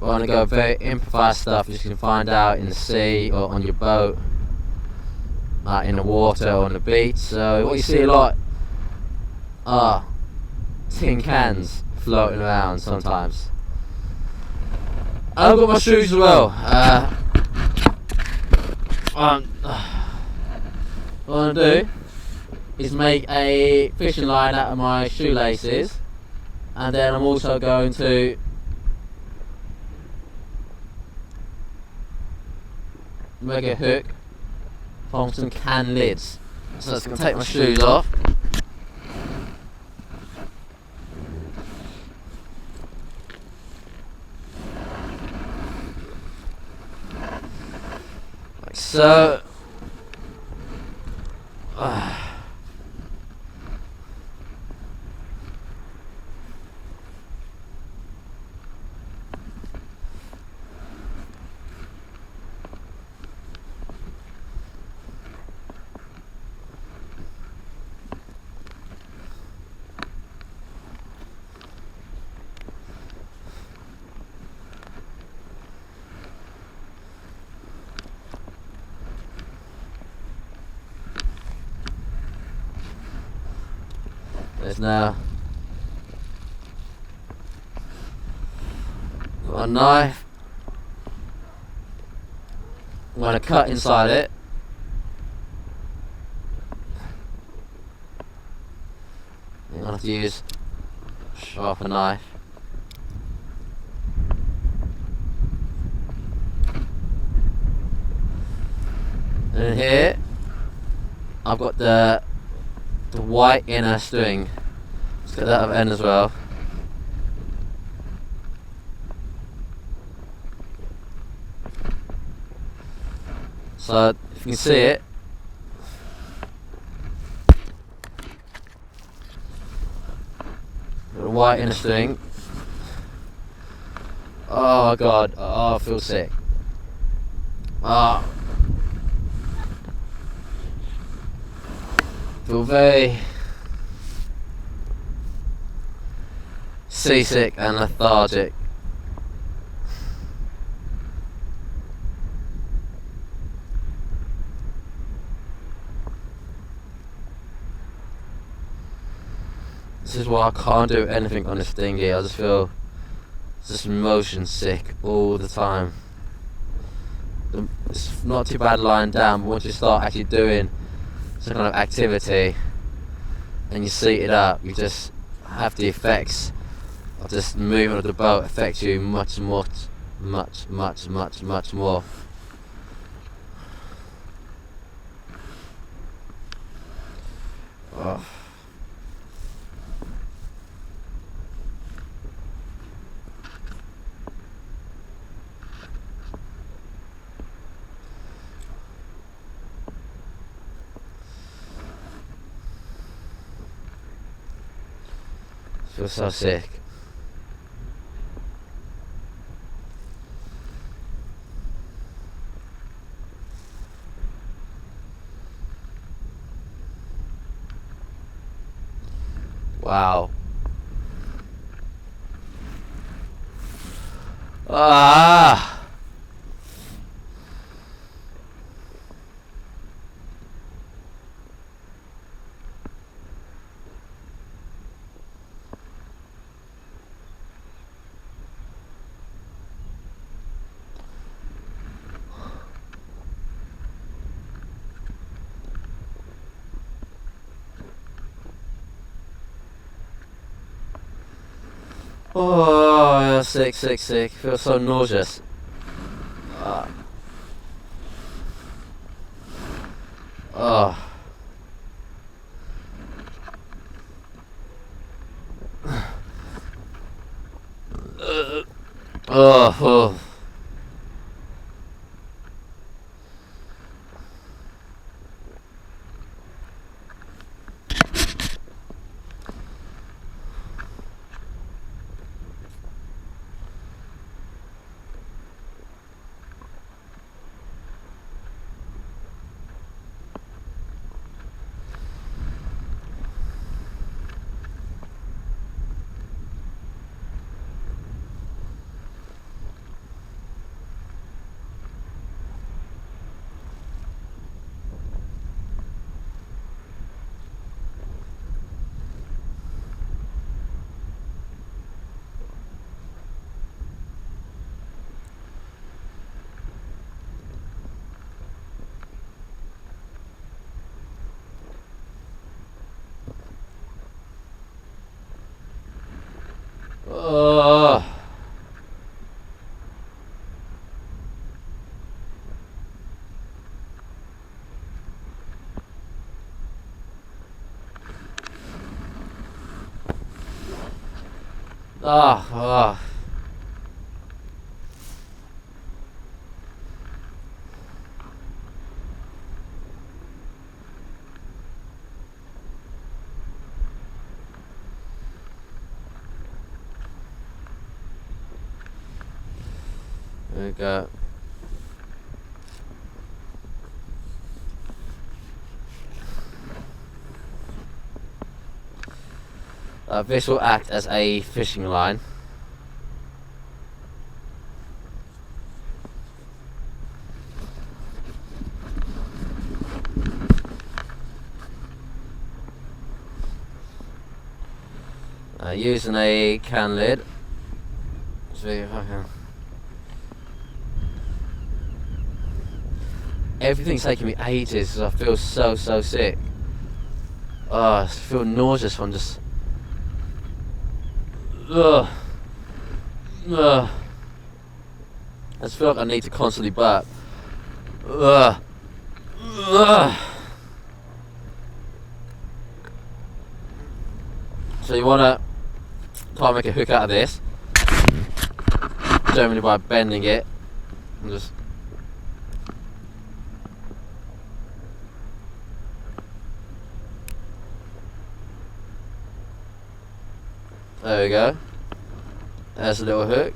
but I'm gonna go very improvised stuff you can find out in the sea or on your boat, like in the water or on the beach. So what you see a lot are tin cans floating around sometimes. I've got my shoes as well. What I'm going to do is make a fishing line out of my shoelaces, and then I'm also going to make a hook from some can lids. So I'm going to take my shoes off. Like so. There's now got a knife. I'm going to cut inside it. I'm going to have to use a sharper knife. And here I've got the white inner string. Let's get that other end as well. So if you can see it, got the white inner string. Oh god, oh I feel sick. Feel very seasick and lethargic. This is why I can't do anything on this dinghy. I just feel just motion sick all the time. It's not too bad lying down, but once you start actually doing some kind of activity and you seat it up, you just have the effects of just moving of the boat affect you much more. Oh. I feel so sick. Wow. Ah. Oh, sick. Feels so nauseous. Oh. Oh. Oh. Oh. There we go. This will act as a fishing line. Using a can lid. See if I can. Everything's taking me ages because I feel so sick. Oh, I feel nauseous from just. Ugh. I just feel like I need to constantly burp. Ugh. So you wanna try and make a hook out of this, generally by bending it and just. There we go. There's a little hook.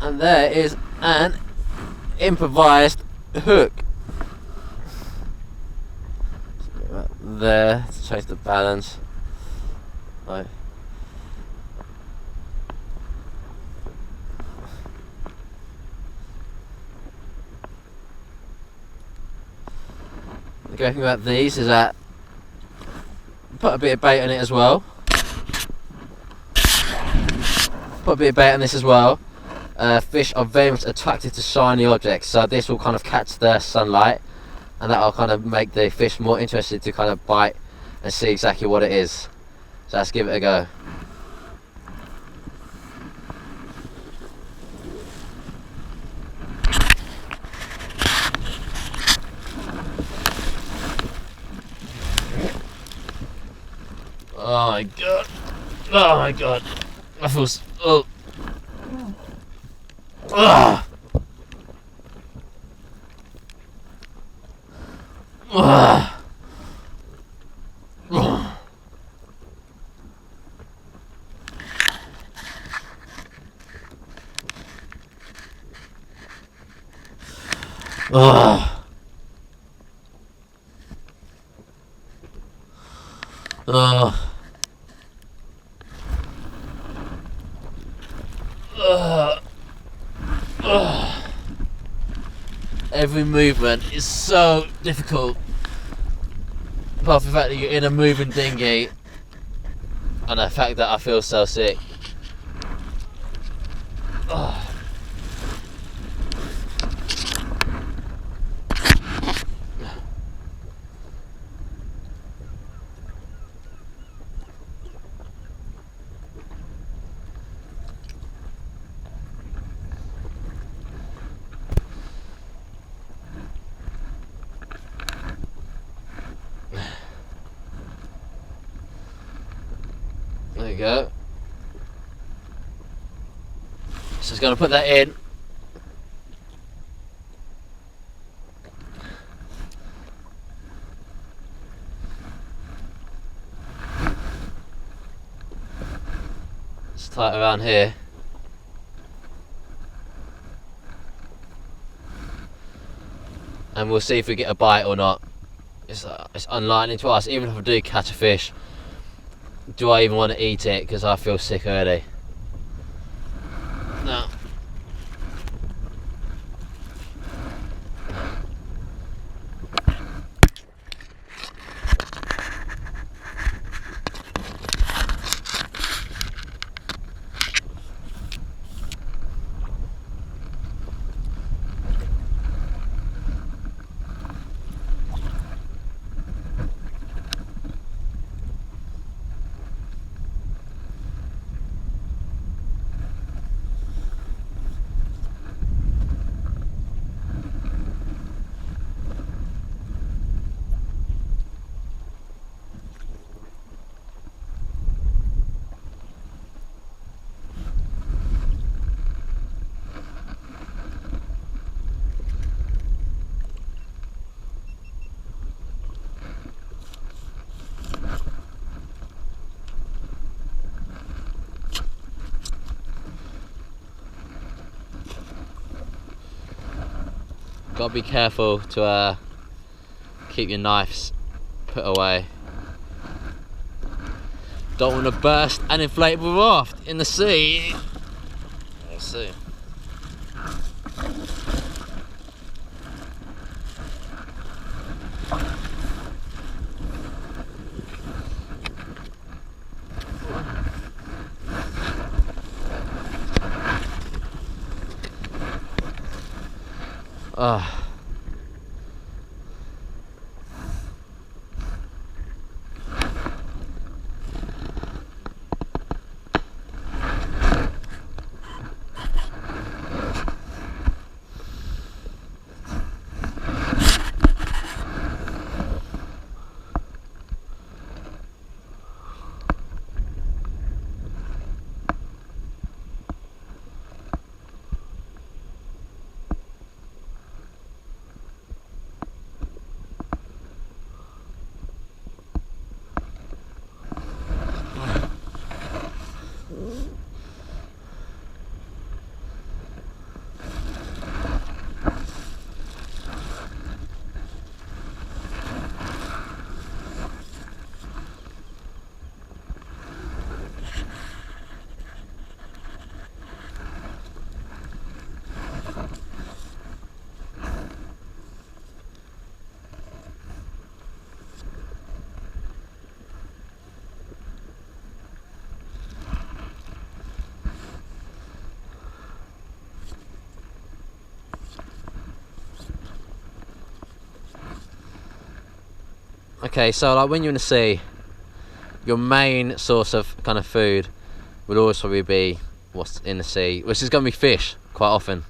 And there is an improvised hook. There to change the balance. Right. The great thing about these is that put a bit of bait on it as well. Put a bit of bait on this as well. fish are very much attracted to shiny objects, so this will kind of catch the sunlight, and that will kind of make the fish more interested to kind of bite and see exactly what it is. So let's give it a go. Oh my god. Oh my god. I feel oh. Ah. Ah. Ah. Ah. Ah. Every movement is so difficult, apart from the fact that you're in a moving dinghy and the fact that I feel so sick. There you go. So just going to put that in. Just tie it around here. And we'll see if we get a bite or not. It's unlikely to us. Even if I do catch a fish, do I even want to eat it? Because I feel sick already. No. Gotta be careful to keep your knives put away. Don't want to burst an inflatable raft in the sea. Let's see. Okay, so like when you're in the sea, your main source of kind of food will always probably be what's in the sea, which is going to be fish quite often.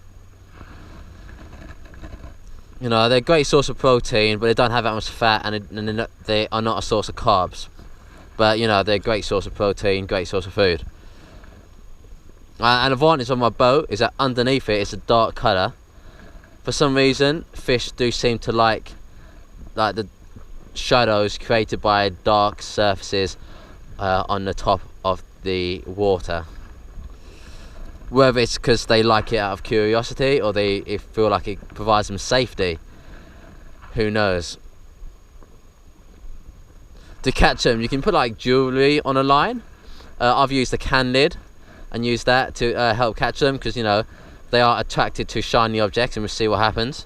You know, they're a great source of protein, but they don't have that much fat, and they are not a source of carbs. But you know, they're a great source of protein, great source of food. An advantage on my boat is that underneath it it's a dark colour. For some reason, fish do seem to like the shadows created by dark surfaces on the top of the water. Whether it's because they like it out of curiosity or they feel like it provides them safety, who knows. To catch them, you can put like jewellery on a line. I've used a can lid and used that to help catch them, because you know they are attracted to shiny objects, and we'll see what happens.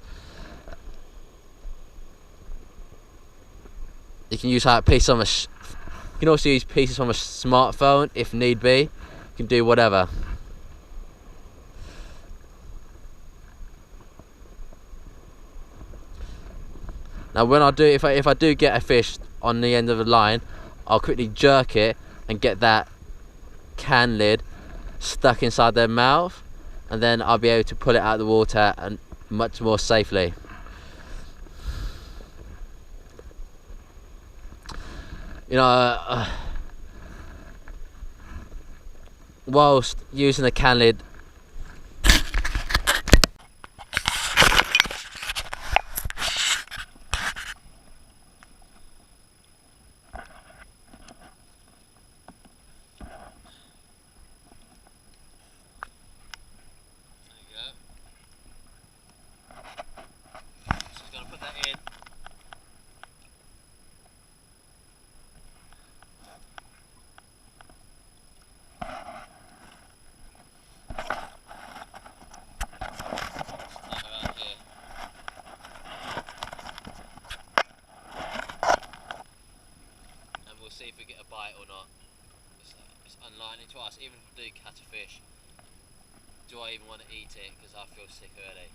You can use a piece on you can also use pieces from a smartphone if need be. You can do whatever. Now when I do, if I do get a fish on the end of the line, I'll quickly jerk it and get that can lid stuck inside their mouth, and then I'll be able to pull it out of the water and much more safely. You know, whilst using the can lid, see if we get a bite or not. It's unlikely to us. Even if we do catch a fish, do I even want to eat it? Because I feel sick already.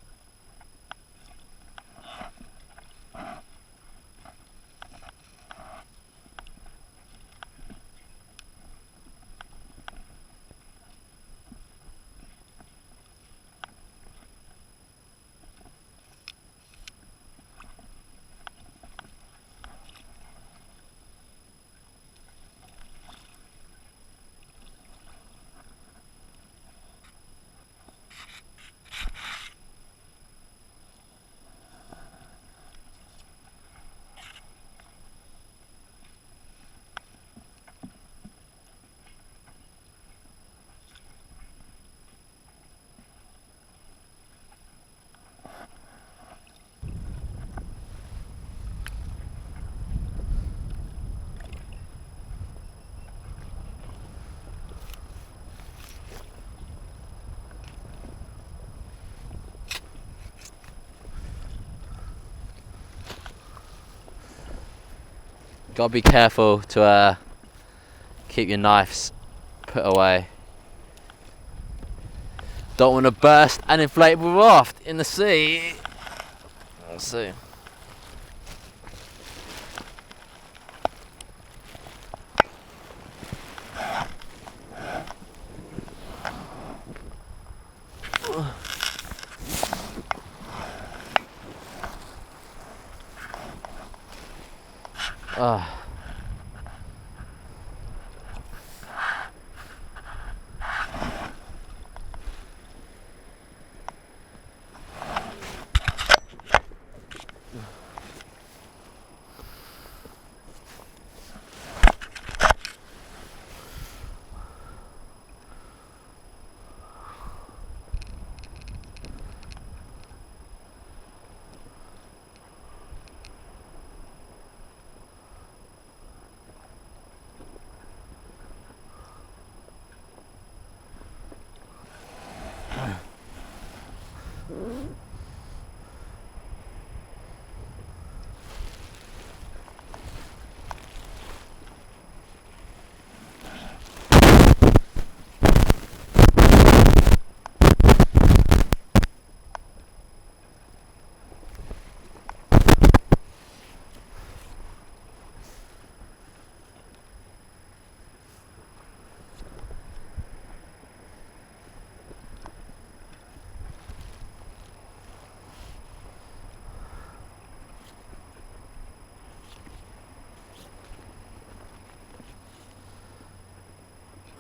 Gotta be careful to keep your knives put away. Don't want to burst an inflatable raft in the sea. Let's see.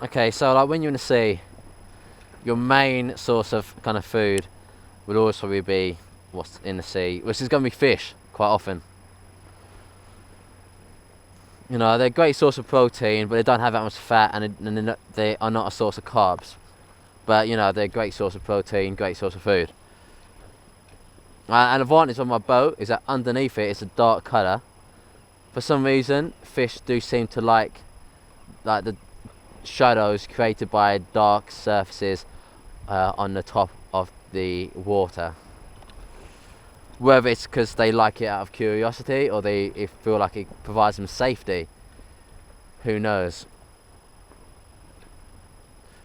Okay, so like when you're in the sea, your main source of kind of food will always probably be what's in the sea, which is going to be fish quite often. You know, they're a great source of protein, but they don't have that much fat, and they are not a source of carbs. But you know, they're a great source of protein, great source of food. An advantage of my boat is that underneath it it's a dark colour. For some reason, fish do seem to like the shadows created by dark surfaces on the top of the water. Whether it's because they like it out of curiosity or they feel like it provides them safety, who knows.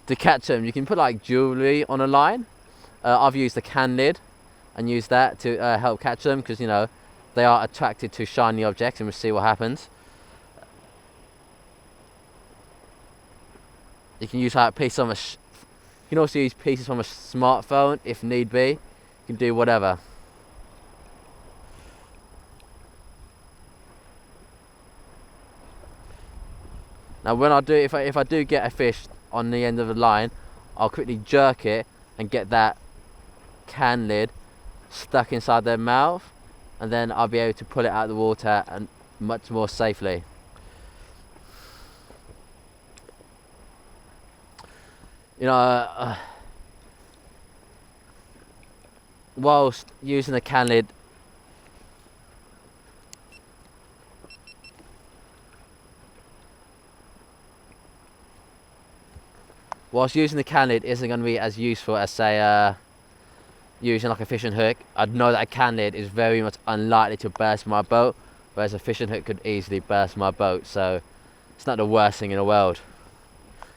To catch them, you can put like jewellery on a line. I've used a can lid and use that to help catch them, because you know they are attracted to shiny objects, and we'll see what happens. You can use like pieces on you can also use pieces from a smartphone if need be. You can do whatever. Now when I do, if I do get a fish on the end of the line, I'll quickly jerk it and get that can lid stuck inside their mouth, and then I'll be able to pull it out of the water and much more safely. You know, whilst using the can lid, isn't going to be as useful as say using like a fishing hook. I'd know that a can lid is very much unlikely to burst my boat, whereas a fishing hook could easily burst my boat, so it's not the worst thing in the world.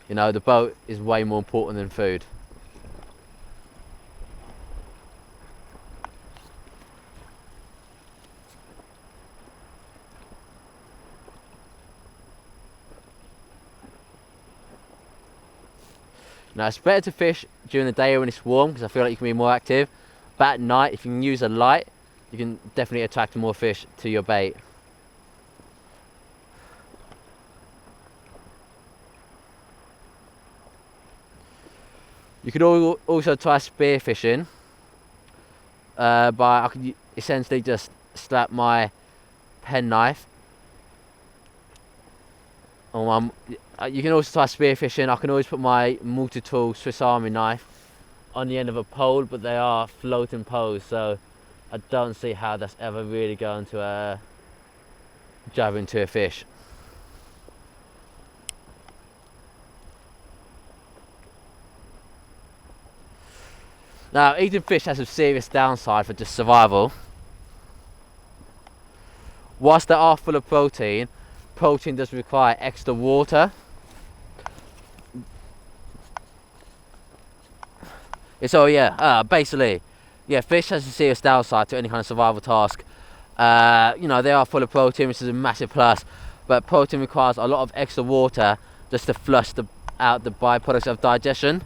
You know, the boat is way more important than food. Now it's better to fish during the day when it's warm, because I feel like you can be more active. But at night, if you can use a light, you can definitely attract more fish to your bait. You could also try spear fishing, I could essentially just strap my penknife. You can also try spear fishing. I can always put my multi-tool Swiss Army knife on the end of a pole, but they are floating poles, so I don't see how that's ever really going to jab into a fish. Now, eating fish has a serious downside for just survival. Whilst they are full of protein, protein does require extra water. Basically, fish has a serious downside to any kind of survival task. You know, they are full of protein, which is a massive plus, but protein requires a lot of extra water just to flush out the byproducts of digestion.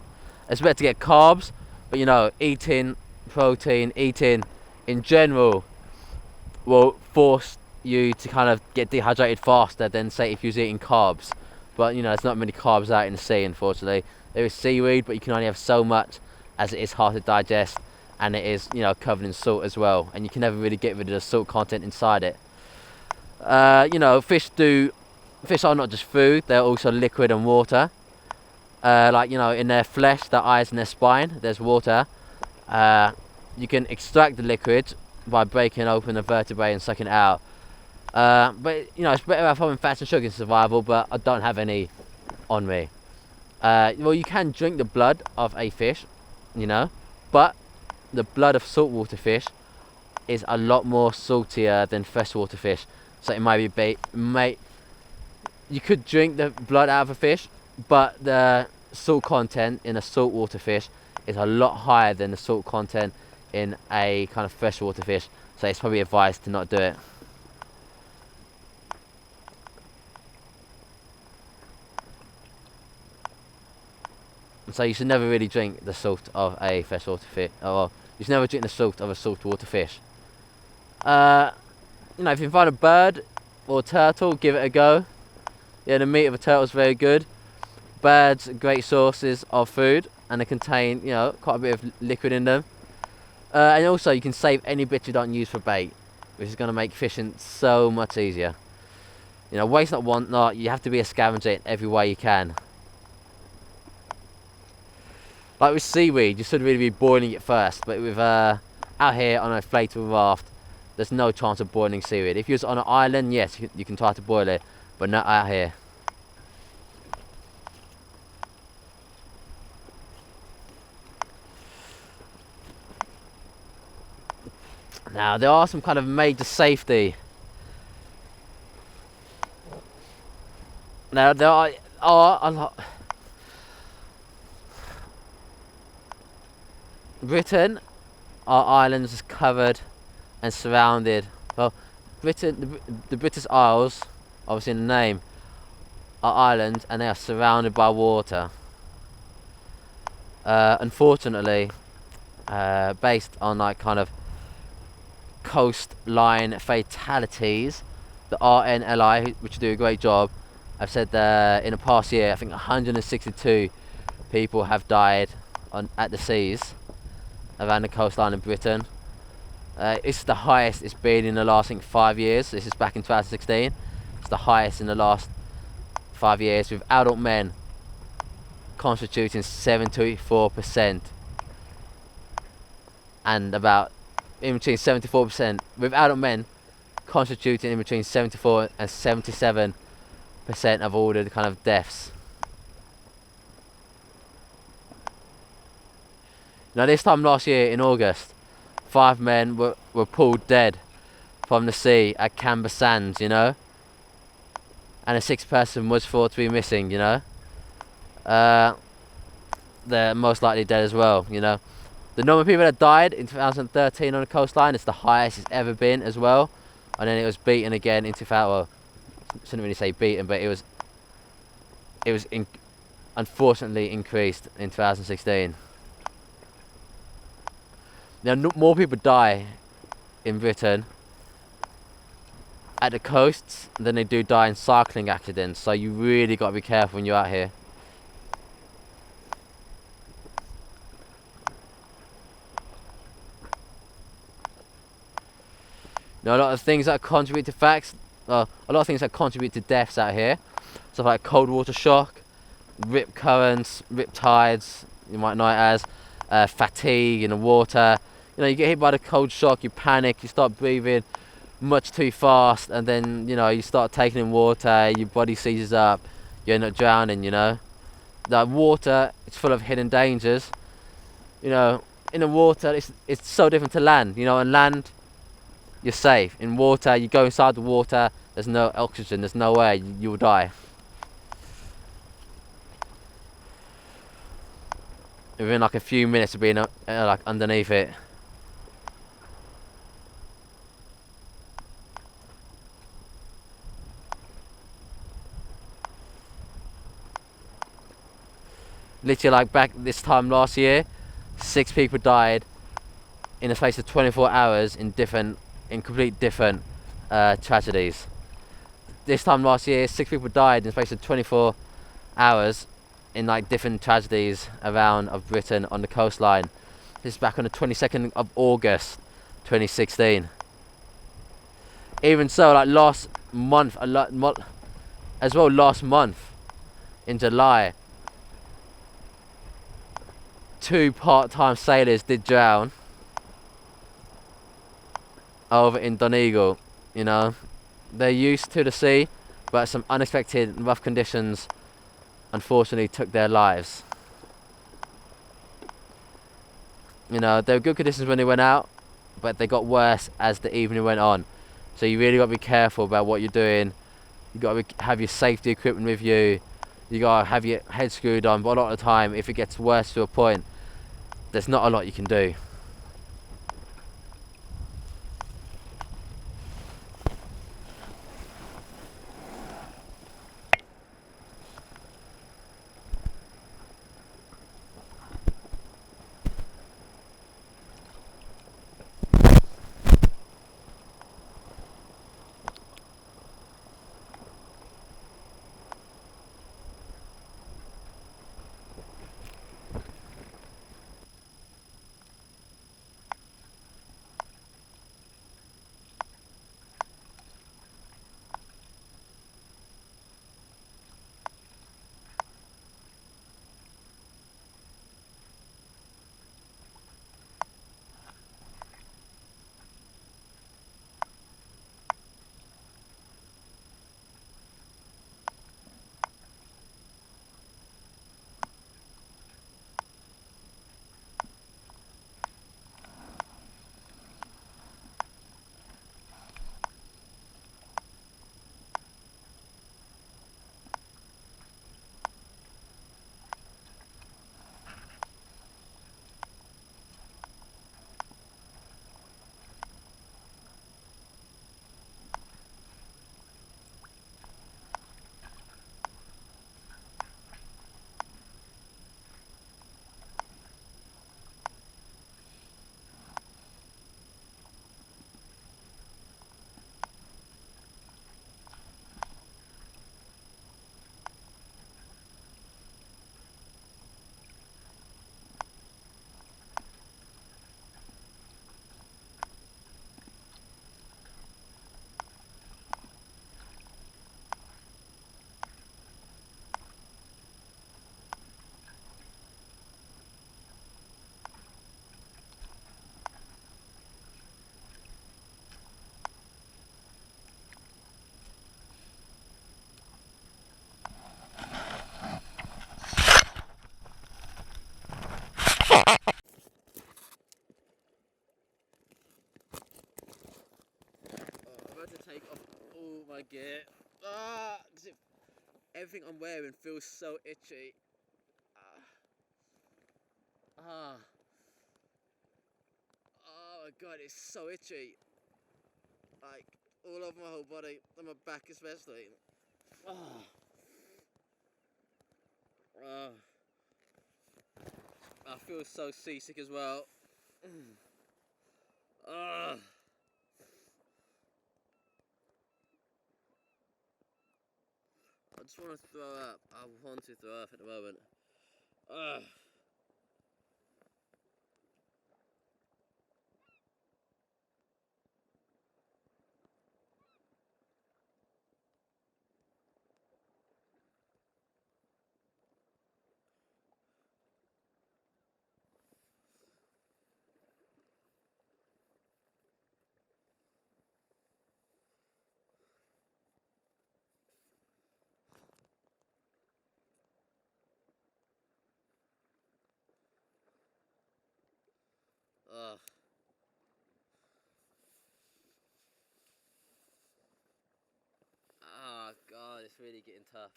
It's better to get carbs, but you know, eating protein, eating in general, will force you to kind of get dehydrated faster than say if you was eating carbs. But you know, there's not many carbs out in the sea, unfortunately. There is seaweed, but you can only have so much, as it is hard to digest, and it is, you know, covered in salt as well, and you can never really get rid of the salt content inside it. You know, fish are not just food, they're also liquid and water. Like, you know, in their flesh, their eyes and their spine, there's water. You can extract the liquid by breaking open the vertebrae and sucking it out. But you know, it's better having fats and sugar in survival, but I don't have any on me. Well, you can drink the blood of a fish, you know, but the blood of saltwater fish is a lot more saltier than freshwater fish. So it might be you could drink the blood out of a fish, but the salt content in a saltwater fish is a lot higher than the salt content in a kind of freshwater fish. So it's probably advised to not do it. So you should never really drink the salt of a freshwater fish, or you should never drink the salt of a saltwater fish. You know, if you find a bird or a turtle, give it a go. Yeah, the meat of a turtle is very good, birds are great sources of food, and they contain, you know, quite a bit of liquid in them. And also you can save any bits you don't use for bait, which is going to make fishing so much easier. You know, waste not, want not. You have to be a scavenger in every way you can. Like with seaweed, you should really be boiling it first, but with out here on a floatable raft, there's no chance of boiling seaweed. If you're on an island, yes, you can try to boil it, but not out here. Now, there are some kind of major safety. Now, there are a lot. Britain, our islands is covered and surrounded. Well, Britain, the British Isles, obviously in the name, are islands, and they are surrounded by water. Unfortunately, based on like kind of coastline fatalities, the RNLI, which do a great job, have said that in the past year, I think 162 people have died at the seas around the coastline of Britain. It's the highest it's been in the last, I think, 5 years. This is back in 2016. It's the highest in the last 5 years, with adult men constituting 74%, and about in between 74%, with adult men constituting in between 74 and 77% of all the kind of deaths. Now, this time last year in August, 5 men were pulled dead from the sea at Camber Sands, you know, and a 6th person was thought to be missing, you know. They're most likely dead as well, you know. The number of people that died in 2013 on the coastline is the highest it's ever been as well, and then it was beaten again in 2000. Well, shouldn't really say beaten, but it was unfortunately increased in 2016. Now, more people die in Britain at the coasts than they do die in cycling accidents, so you really got to be careful when you're out here. Now, a lot of things that contribute to a lot of things that contribute to deaths out here, stuff like cold water shock, rip currents, rip tides, you might know it as, fatigue in the water. You know, you get hit by the cold shock, you panic, you start breathing much too fast, and then, you know, you start taking in water, your body seizes up, you end up drowning, you know. The water, it's full of hidden dangers. You know, in the water, it's so different to land. You know, on land, you're safe. In water, you go inside the water, there's no oxygen, there's no air, you will die. Within like a few minutes of being like underneath it. Literally, like back this time last year, 6 people died in the space of 24 hours in complete different tragedies. This time last year, 6 people died in the space of 24 hours in like different tragedies around of Britain on the coastline. This is back on the 22nd of August 2016. Even so, like last month in July, 2 part-time sailors did drown over in Donegal. You know, they're used to the sea, but some unexpected rough conditions unfortunately took their lives. You know, they were good conditions when they went out, but they got worse as the evening went on. So you really got to be careful about what you're doing. You got to have your safety equipment with you. You got to have your head screwed on, but a lot of the time, if it gets worse to a point, there's not a lot you can do. to take off all my gear. Because everything I'm wearing feels so itchy. Oh my god, it's so itchy. Like, all over my whole body, and my back especially. I feel so seasick as well. I just want to throw up. I want to throw up at the moment. Oh god, it's really getting tough.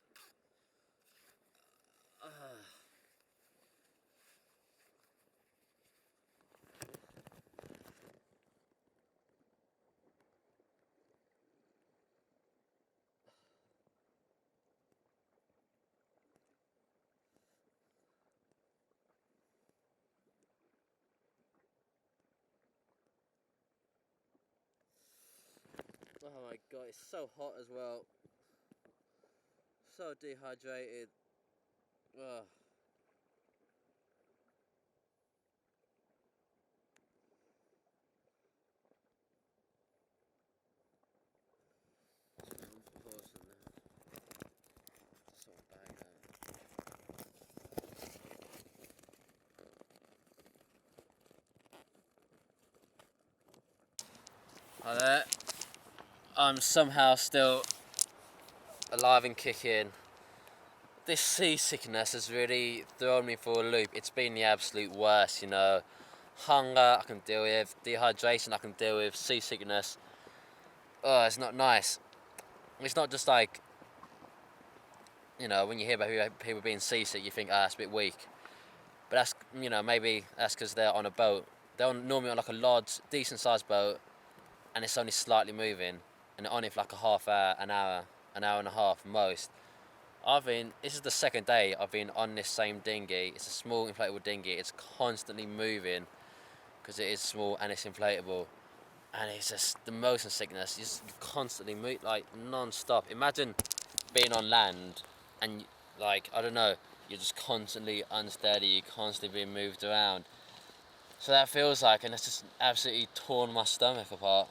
Oh my god, it's so hot as well. So dehydrated. Ugh. Hi there. I'm somehow still alive and kicking. This seasickness has really thrown me for a loop. It's been the absolute worst, you know. Hunger I can deal with, dehydration I can deal with, seasickness. Oh, it's not nice. It's not just like, you know, when you hear about people being seasick, you think, that's a bit weak. But that's, you know, maybe that's because they're on a boat. They're normally on like a large, decent sized boat, and it's only slightly moving, and they're on it for like a half hour, an hour and a half most. This is the second day I've been on this same dinghy. It's a small inflatable dinghy. It's constantly moving because it is small and it's inflatable. And it's just the motion sickness. You just constantly move, like non-stop. Imagine being on land and, like, I don't know, you're just constantly unsteady, you're constantly being moved around. So that feels like, and it's just absolutely torn my stomach apart.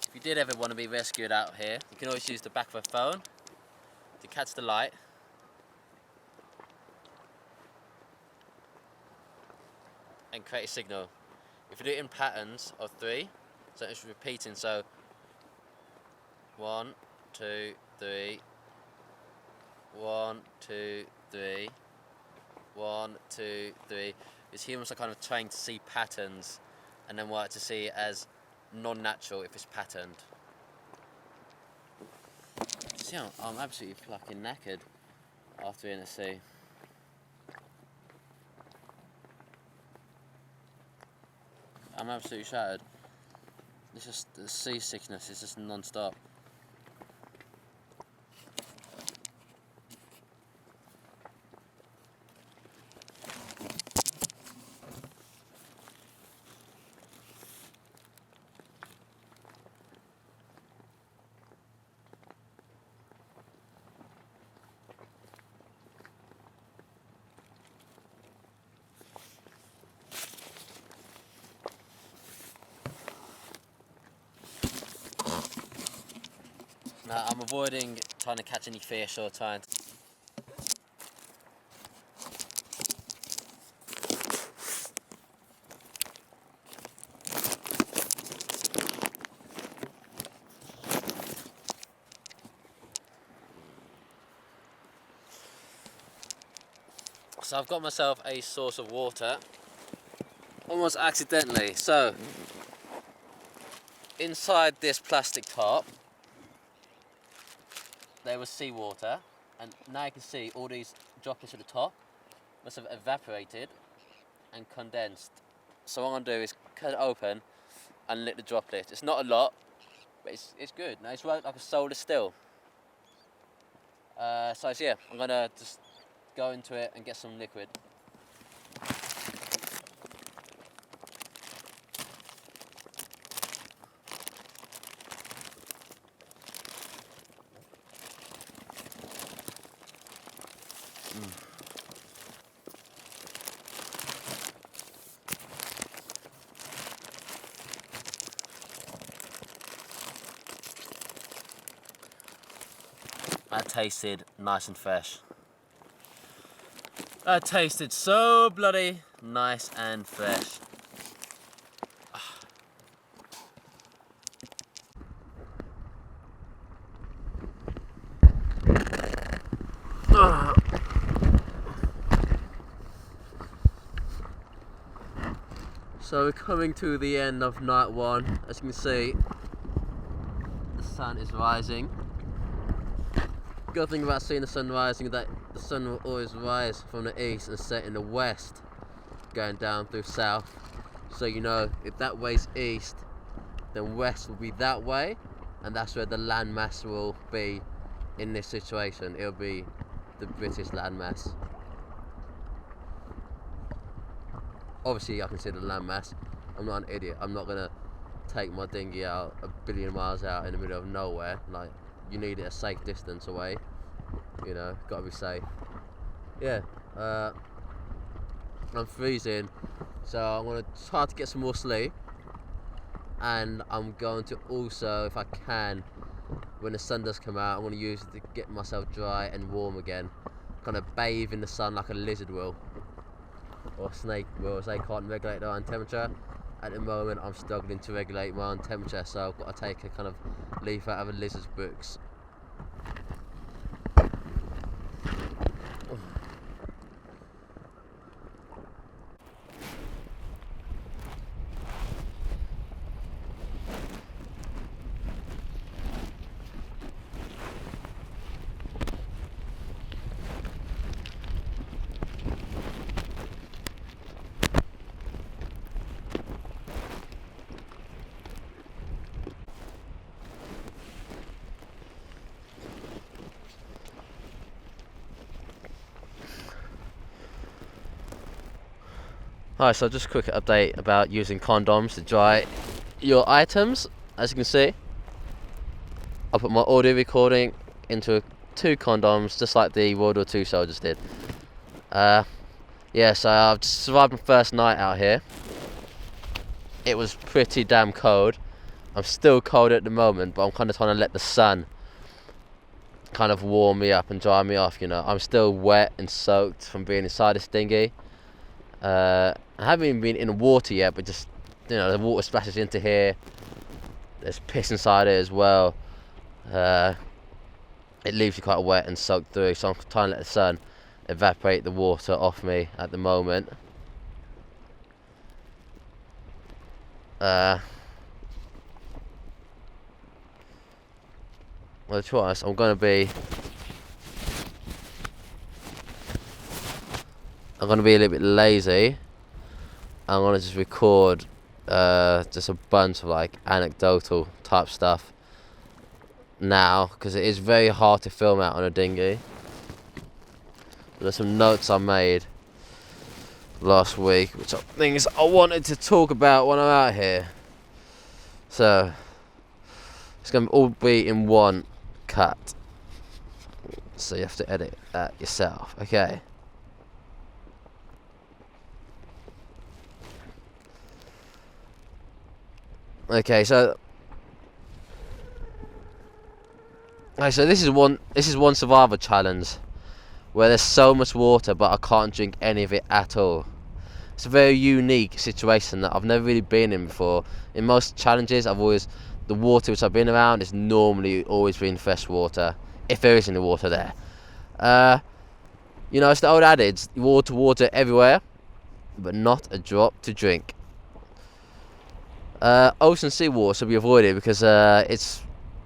If you did ever want to be rescued out here, you can always use the back of a phone to catch the light. And create a signal. If you do it in patterns of 3, so it's repeating, so 1, 2, 3, 1, 2, 3, 1, 2, 3. Because humans are kind of trying to see patterns and then work to see it as non-natural if it's patterned. See, I'm absolutely fucking knackered after being at sea. I'm absolutely shattered. It's just the seasickness, it's just non-stop. Now I'm avoiding trying to catch any fish or trying to... So I've got myself a source of water, almost accidentally. So inside this plastic top there was seawater, and now you can see all these droplets at the top must have evaporated and condensed. So what I'm gonna do is cut it open and lick the droplet. It's not a lot, but it's good. Now it's right like a soda still. So yeah, I'm gonna just go into it and get some liquid. That tasted nice and fresh. That tasted so bloody nice and fresh. So we're coming to the end of night one. As you can see, the sun is rising. Good thing about seeing the sun rising is that the sun will always rise from the east and set in the west, going down through south. So you know, if that way's east, then west will be that way, and that's where the landmass will be in this situation. It'll be the British landmass. Obviously I can see the landmass. I'm not an idiot. I'm not gonna take my dinghy out a billion miles out in the middle of nowhere. Like, you need it a safe distance away, you know, gotta be safe. Yeah, I'm freezing, so I'm gonna try to get some more sleep, and I'm going to also, if I can, when the sun does come out, I'm gonna use it to get myself dry and warm again, kind of bathe in the sun like a lizard will, or a snake will, as they can't regulate their own temperature. At the moment I'm struggling to regulate my own temperature, so I've got to take a kind of leaf out of a lizard's books. Alright, so just a quick update about using condoms to dry your items. As you can see, I put my audio recording into 2 condoms, just like the World War II soldiers did. Yeah, so I've just survived my first night out here. It was pretty damn cold. I'm still cold at the moment, but I'm kind of trying to let the sun kind of warm me up and dry me off, you know. I'm still wet and soaked from being inside this dinghy. I haven't even been in the water yet, but just, you know, the water splashes into here. There's piss inside it as well. It leaves you quite wet and soaked through, so I'm trying to let the sun evaporate the water off me at the moment. Well, to be honest, I'm going to be a little bit lazy. I'm going to just record just a bunch of like anecdotal type stuff now, because it is very hard to film out on a dinghy. There's some notes I made last week, which are things I wanted to talk about when I'm out here. So it's going to all be in one cut, so you have to edit that yourself. Okay. Okay, so Okay, so this is one survival challenge where there's so much water, but I can't drink any of it at all. It's a very unique situation that I've never really been in before. In most challenges, the water which I've been around is normally always been fresh water, if there is any water there. It's the old adage, water everywhere, but not a drop to drink. Ocean seawater should be avoided because it's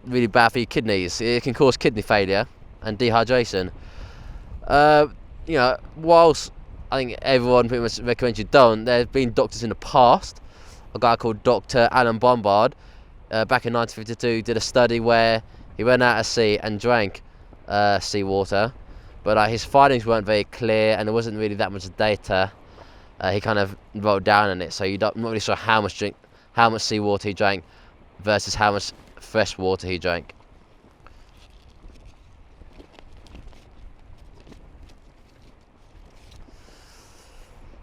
really bad for your kidneys. It can cause kidney failure and dehydration. Whilst I think everyone pretty much recommends you don't, there have been doctors in the past. A guy called Dr. Alan Bombard, back in 1952, did a study where he went out at sea and drank seawater, but his findings weren't very clear and there wasn't really that much data. He kind of wrote down on it, so I'm not really sure how much seawater he drank versus how much fresh water he drank.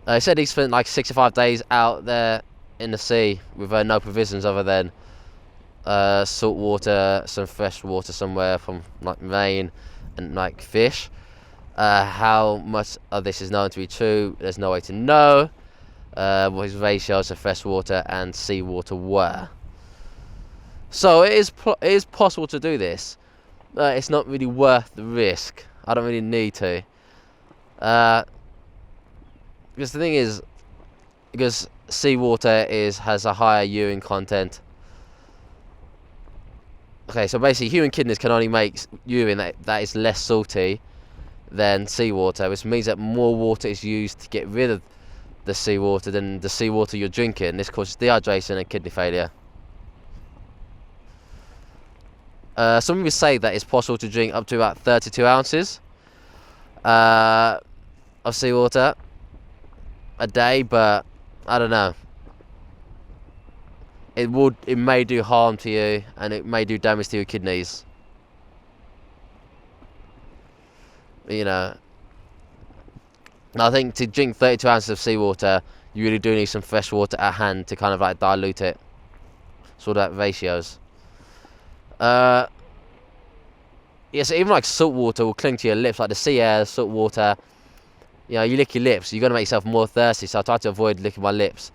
He said he spent like 65 days out there in the sea with no provisions other than salt water, some fresh water somewhere from like rain and like fish. How much of this is known to be true, there's no way to know. What his ratios of fresh water and seawater were. So it is possible to do this. It's not really worth the risk. I don't really need to. Because the thing is, because seawater has a higher urine content. Okay, so basically human kidneys can only make urine that is less salty than seawater, which means that more water is used to get rid of the seawater than the seawater you're drinking. This causes dehydration and kidney failure. Some people say that it's possible to drink up to about 32 ounces of seawater a day, but I don't know. It may do harm to you and it may do damage to your kidneys. I think to drink 32 ounces of seawater, you really do need some fresh water at hand to kind of like dilute it. Sort of ratios. So even like salt water will cling to your lips, like the sea air, salt water. You lick your lips, you're going to make yourself more thirsty, so I try to avoid licking my lips.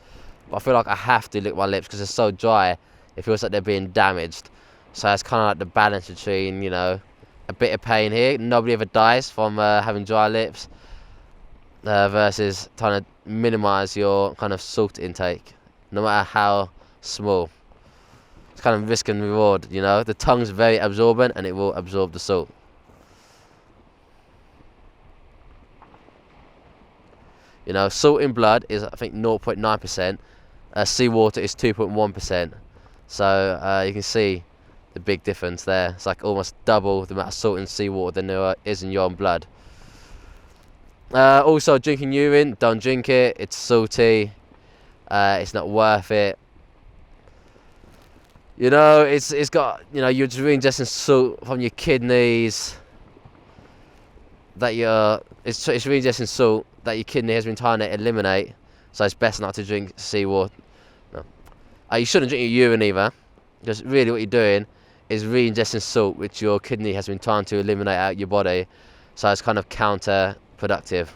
But I feel like I have to lick my lips because they're so dry, it feels like they're being damaged. So it's kind of like the balance between, a bit of pain here. Nobody ever dies from having dry lips. Versus trying to minimise your kind of salt intake, no matter how small. It's kind of risk and reward, The tongue's very absorbent and it will absorb the salt. Salt in blood is, I think, 0.9%. Seawater is 2.1%. So you can see the big difference there. It's like almost double the amount of salt in seawater than there is in your own blood. Also, drinking urine, don't drink it. It's salty. It's not worth it. It's got, you're just ingesting salt from your kidneys. It's ingesting salt that your kidney has been trying to eliminate. So it's best not to drink seawater. No. You shouldn't drink your urine either, because really what you're doing is re-ingesting salt, which your kidney has been trying to eliminate out your body. So it's kind of counterproductive.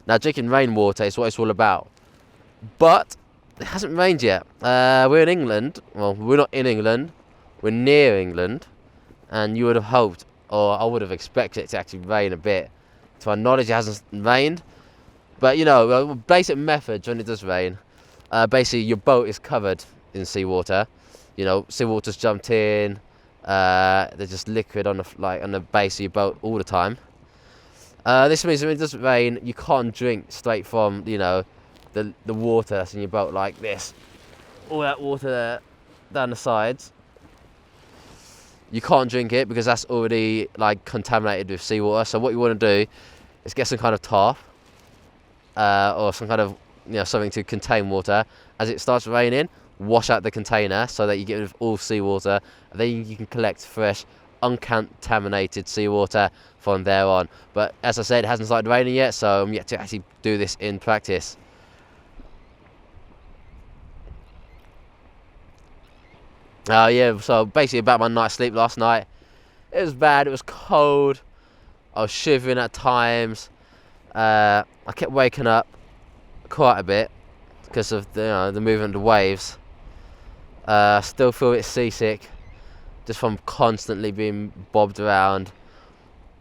Now, drinking rainwater is what it's all about. But it hasn't rained yet. We're in England. Well, we're not in England. We're near England. And you would have hoped, or I would have expected it to actually rain a bit. To my knowledge, it hasn't rained. But, basic methods when it does rain. Basically, your boat is covered in seawater. Seawater's jumped in. There's just liquid on the base of your boat all the time. This means when it does rain, you can't drink straight from the water that's in your boat like this. All that water there down the sides. You can't drink it because that's already contaminated with seawater. So what you want to do is get some kind of tarp or some kind of something to contain water. As it starts raining, wash out the container so that you get rid of all seawater, and then you can collect fresh, uncontaminated seawater from there on. But as I said, it hasn't started raining yet, so I'm yet to actually do this in practice. Yeah, so basically about my night's sleep last night. It was bad, it was cold, I was shivering at times. I kept waking up quite a bit because of the movement of the waves. Still feel a bit seasick just from constantly being bobbed around.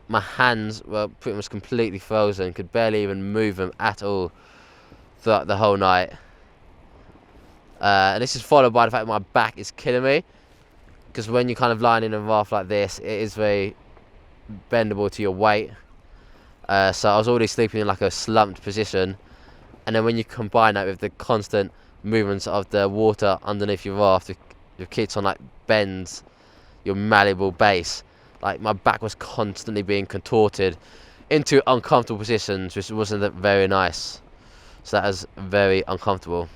My hands were pretty much completely frozen, could barely even move them at all throughout the whole night. And this is followed by the fact that my back is killing me, because when you're kind of lying in a raft like this, it is very bendable to your weight. So I was already sleeping in like a slumped position, and then when you combine that with the constant movements of the water underneath your raft, your kits on like bends, your malleable base, like my back was constantly being contorted into uncomfortable positions, which wasn't very nice. So that was very uncomfortable.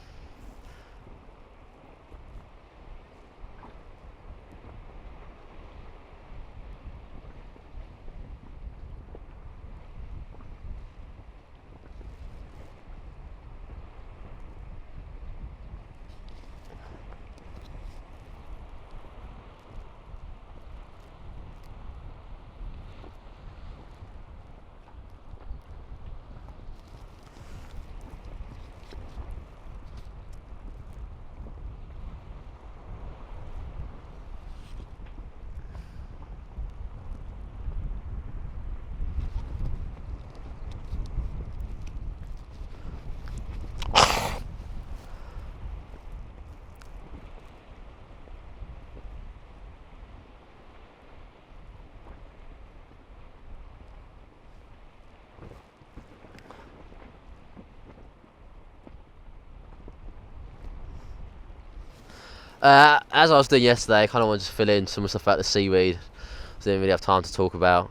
As I was doing yesterday, I kind of wanted to fill in some stuff about the seaweed. I didn't really have time to talk about.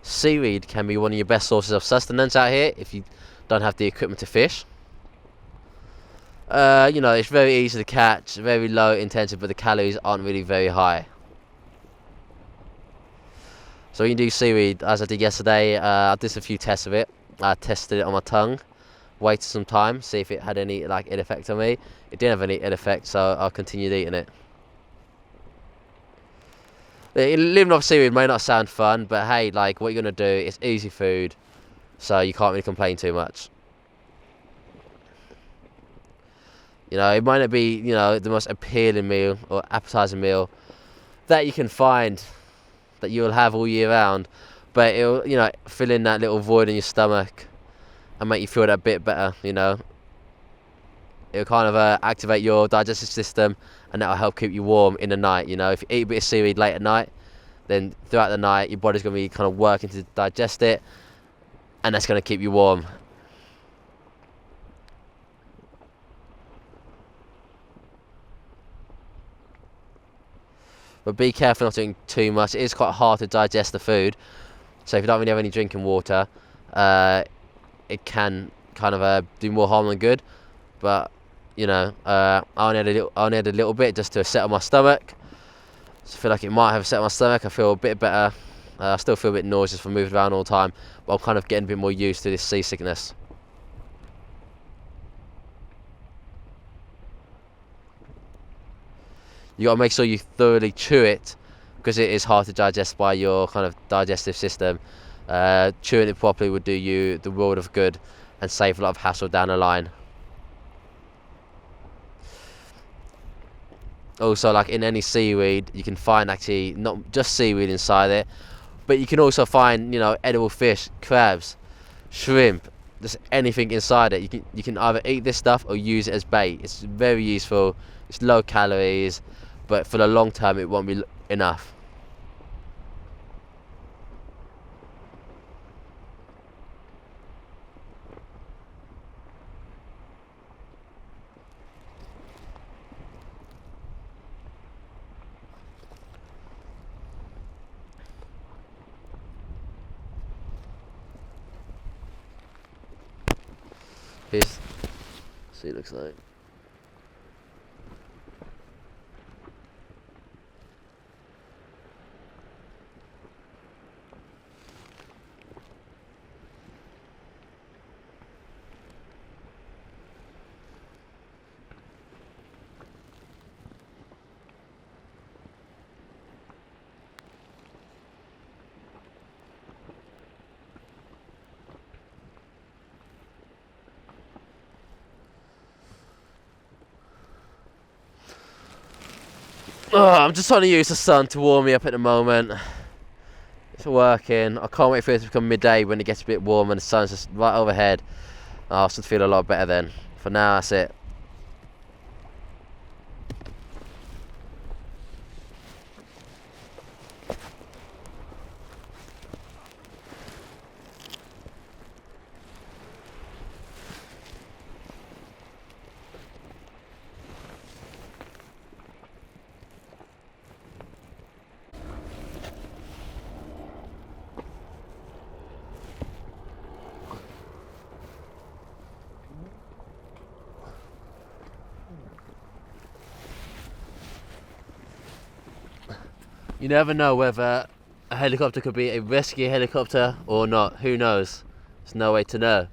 Seaweed can be one of your best sources of sustenance out here if you don't have the equipment to fish. It's very easy to catch, very low intensive, but the calories aren't really very high. So you can do seaweed, as I did yesterday. I did a few tests of it. I tested it on my tongue, waited some time, see if it had any ill effect on me. It didn't have any ill effect, so I continued eating it. Living off seaweed may not sound fun, but hey, what you're gonna do, it's easy food, so you can't really complain too much. It might not be, the most appealing meal or appetizing meal that you can find, that you'll have all year round, but it'll, fill in that little void in your stomach and make you feel that bit better. It'll kind of activate your digestive system, and that'll help keep you warm in the night. If you eat a bit of seaweed late at night, then throughout the night your body's going to be kind of working to digest it, and that's going to keep you warm. But be careful not doing too much. It is quite hard to digest the food, so if you don't really have any drinking water, it can kind of do more harm than good. But I only had a little bit just to settle my stomach. So I feel like it might have settled my stomach. I feel a bit better. I still feel a bit nauseous from moving around all the time, but I'm kind of getting a bit more used to this seasickness. You got to make sure you thoroughly chew it, because it is hard to digest by your kind of digestive system. Chewing it properly would do you the world of good and save a lot of hassle down the line. Also, in any seaweed, you can find actually not just seaweed inside it, but you can also find edible fish, crabs, shrimp, just anything inside it. You can either eat this stuff or use it as bait. It's very useful. It's low calories, but for the long term it won't be enough. Here's see, it looks like. I'm just trying to use the sun to warm me up at the moment. It's working. I can't wait for it to become midday when it gets a bit warm and the sun's just right overhead. I'll start to feel a lot better then. For now, that's it. You never know whether a helicopter could be a rescue helicopter or not. Who knows? There's no way to know.